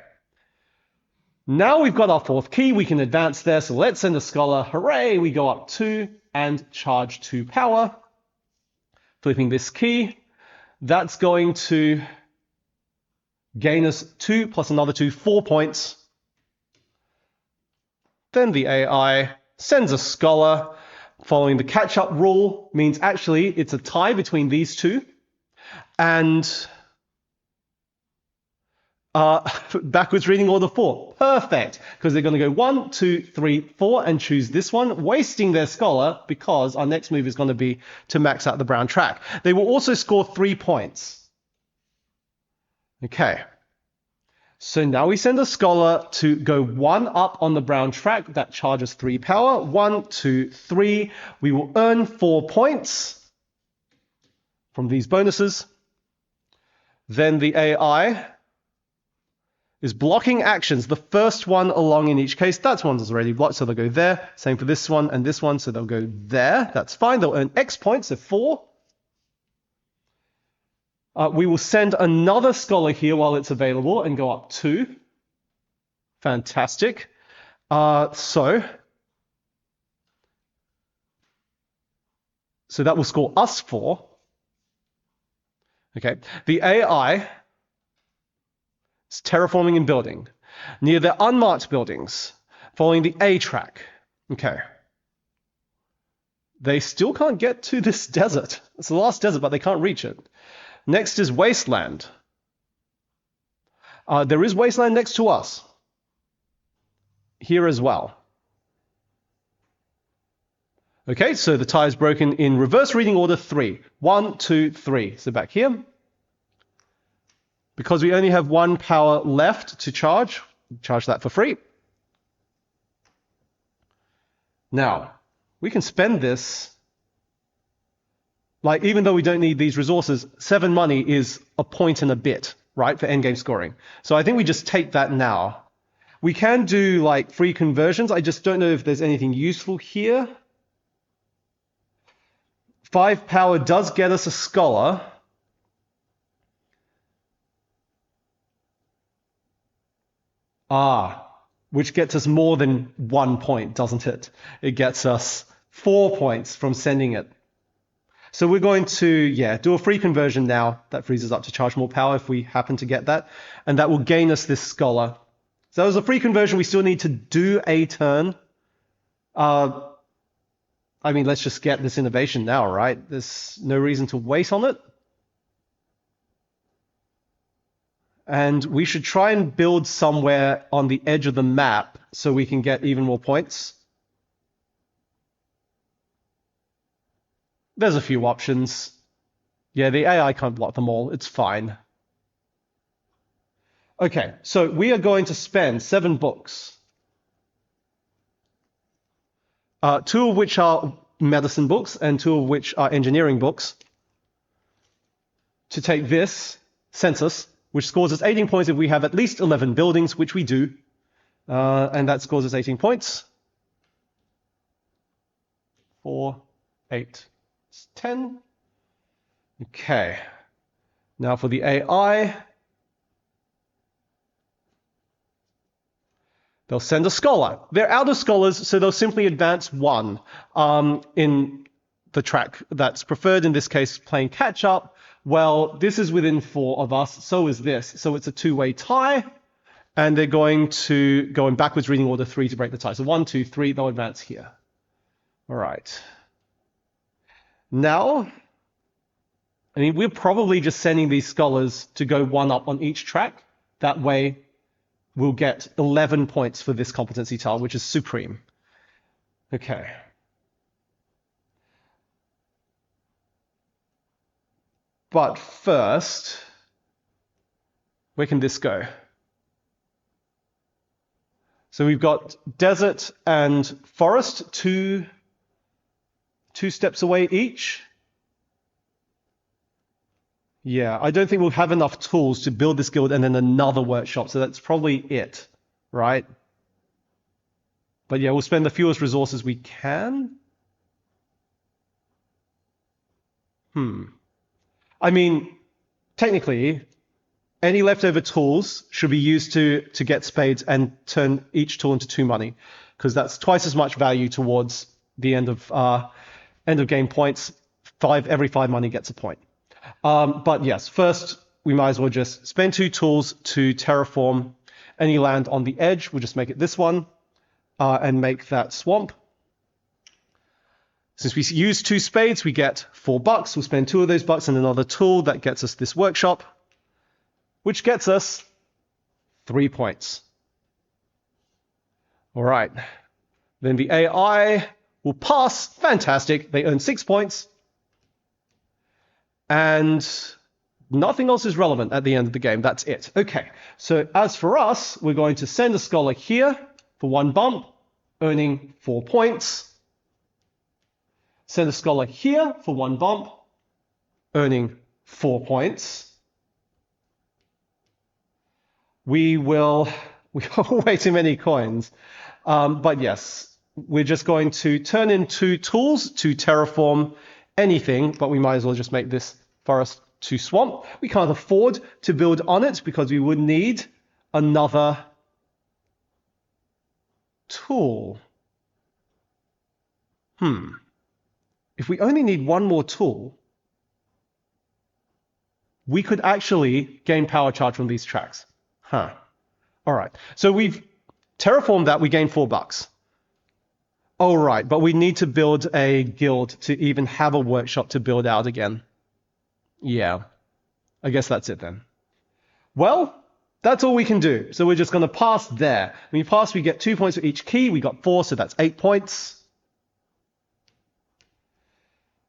[SPEAKER 1] Now we've got our 4th key. We can advance there. So let's send a scholar. Hooray! We go up 2 and charge 2 power. Flipping this key. That's going to gain us 2 plus another 2, 4 points. Then the AI sends a scholar. Following the catch-up rule means actually it's a tie between these two. And backwards reading order 4. Perfect. Because they're going to go 1, 2, 3, 4 and choose this one, wasting their scholar because our next move is going to be to max out the brown track. They will also score 3 points. Okay. So now we send a scholar to go 1 up on the brown track. That charges 3 power. 1, 2, 3. We will earn 4 points from these bonuses. Then the AI is blocking actions. The first one along in each case, that one's already blocked, so they'll go there. Same for this one and this one, so they'll go there. That's fine. They'll earn X points, so 4. We will send another scholar here while it's available and go up 2. Fantastic. So that will score us 4. Okay. The AI is terraforming and building near the unmarked buildings, following the A track. Okay. They still can't get to this desert. It's the last desert, but they can't reach it. Next is Wasteland. There is Wasteland next to us. Here as well. Okay, so the tie is broken in reverse reading order 3. 1, 2, 3. So back here. Because we only have 1 power left to charge that for free. Now, we can spend this. Like, even though we don't need these resources, 7 money is a point and a bit, right, for endgame scoring. So I think we just take that now. We can do, like, free conversions. I just don't know if there's anything useful here. 5 power does get us a scholar. Which gets us more than 1 point, doesn't it? It gets us 4 points from sending it. So we're going to, do a free conversion now. That frees us up to charge more power if we happen to get that. And that will gain us this scholar. So as a free conversion, we still need to do a turn. I mean, let's just get this innovation now, right? There's no reason to wait on it. And we should try and build somewhere on the edge of the map so we can get even more points. There's a few options. Yeah, the AI can't block them all. It's fine. Okay, so we are going to spend 7 books. 2 of which are medicine books and 2 of which are engineering books. To take this census, which scores us 18 points if we have at least 11 buildings, which we do. And that scores us 18 points. 4, 8, 10. Okay. Now for the AI. They'll send a scholar. They're out of scholars, so they'll simply advance 1 in the track that's preferred, in this case, playing catch-up. Well, this is within 4 of us, so is this. So it's a 2-way tie, and they're going to go in backwards reading order 3 to break the tie. So 1, 2, 3, they'll advance here. All right. Now, I mean, we're probably just sending these scholars to go 1 up on each track. That way, we'll get 11 points for this competency tile, which is supreme. Okay. But first, where can this go? So we've got desert and forest, two steps away each. Yeah, I don't think we'll have enough tools to build this guild and then another workshop, so that's probably it, right? But yeah, we'll spend the fewest resources we can. I mean, technically, any leftover tools should be used to get spades and turn each tool into 2 money, because that's twice as much value towards the end of game points. Every 5 money gets a point. But yes, first we might as well just spend 2 tools to terraform any land on the edge. We'll just make it this one and make that swamp. Since we use 2 spades, we get $4. We'll spend 2 of those bucks and another tool that gets us this workshop, which gets us 3 points. All right. Then the AI will pass. Fantastic. They earn 6 points. And nothing else is relevant at the end of the game. That's it. Okay. So as for us, we're going to send a scholar here for 1 bump, earning 4 points. Send a scholar here for 1 bump, earning 4 points. We got way too many coins. But yes, we're just going to turn in 2 tools to terraform anything, but we might as well just make this forest to swamp. We can't afford to build on it because we would need another tool. If we only need 1 more tool, we could actually gain power charge from these tracks. All right. So we've terraformed that. We gain $4. All right, but we need to build a guild to even have a workshop to build out again. Yeah, I guess that's it then. Well, that's all we can do. So we're just going to pass there. When we pass, we get 2 points for each key. We got 4, so that's 8 points.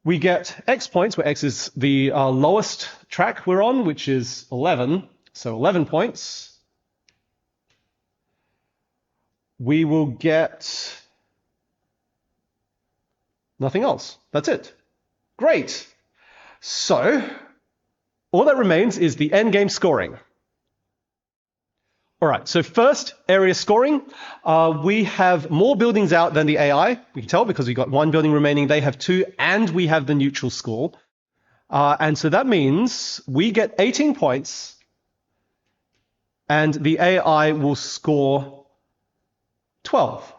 [SPEAKER 1] We get X points, where X is the lowest track we're on, which is 11. So 11 points. We will get nothing else. That's it. Great. So all that remains is the end game scoring. All right, so first area scoring. We have more buildings out than the AI. We can tell because we've got 1 building remaining. They have 2, and we have the neutral score. And so that means we get 18 points, and the AI will score 12.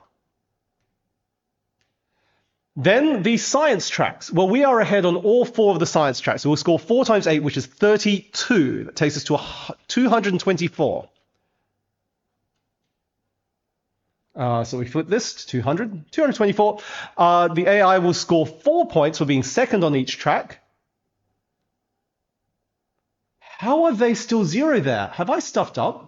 [SPEAKER 1] Then the science tracks. Well, we are ahead on all 4 of the science tracks. So we'll score 4 times 8, which is 32. That takes us to 224. So we flip this to 200, 224. The AI will score 4 points for being second on each track. How are they still 0 there? Have I stuffed up?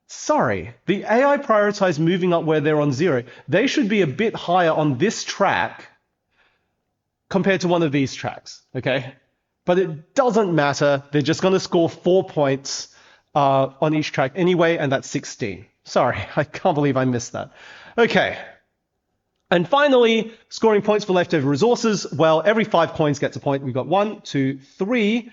[SPEAKER 1] Sorry, the AI prioritized moving up where they're on 0. They should be a bit higher on this track compared to one of these tracks, okay? But it doesn't matter. They're just going to score 4 points on each track anyway, and that's 16. Sorry, I can't believe I missed that. Okay. And finally, scoring points for leftover resources. Well, every 5 coins gets a point. We've got 1, 2, 3,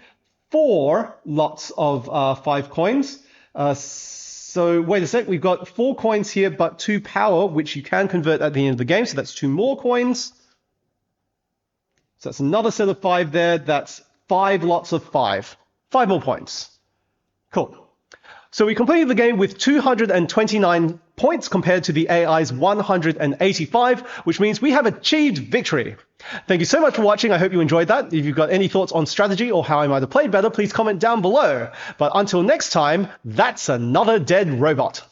[SPEAKER 1] 4 lots of 5 coins. So wait a sec, we've got 4 coins here, but 2 power, which you can convert at the end of the game. So that's 2 more coins. So that's another set of 5 there. That's 5 lots of 5. 5 more points. Cool. So we completed the game with 229 points compared to the AI's 185, which means we have achieved victory. Thank you so much for watching. I hope you enjoyed that. If you've got any thoughts on strategy or how I might have played better, please comment down below. But until next time, that's another dead robot.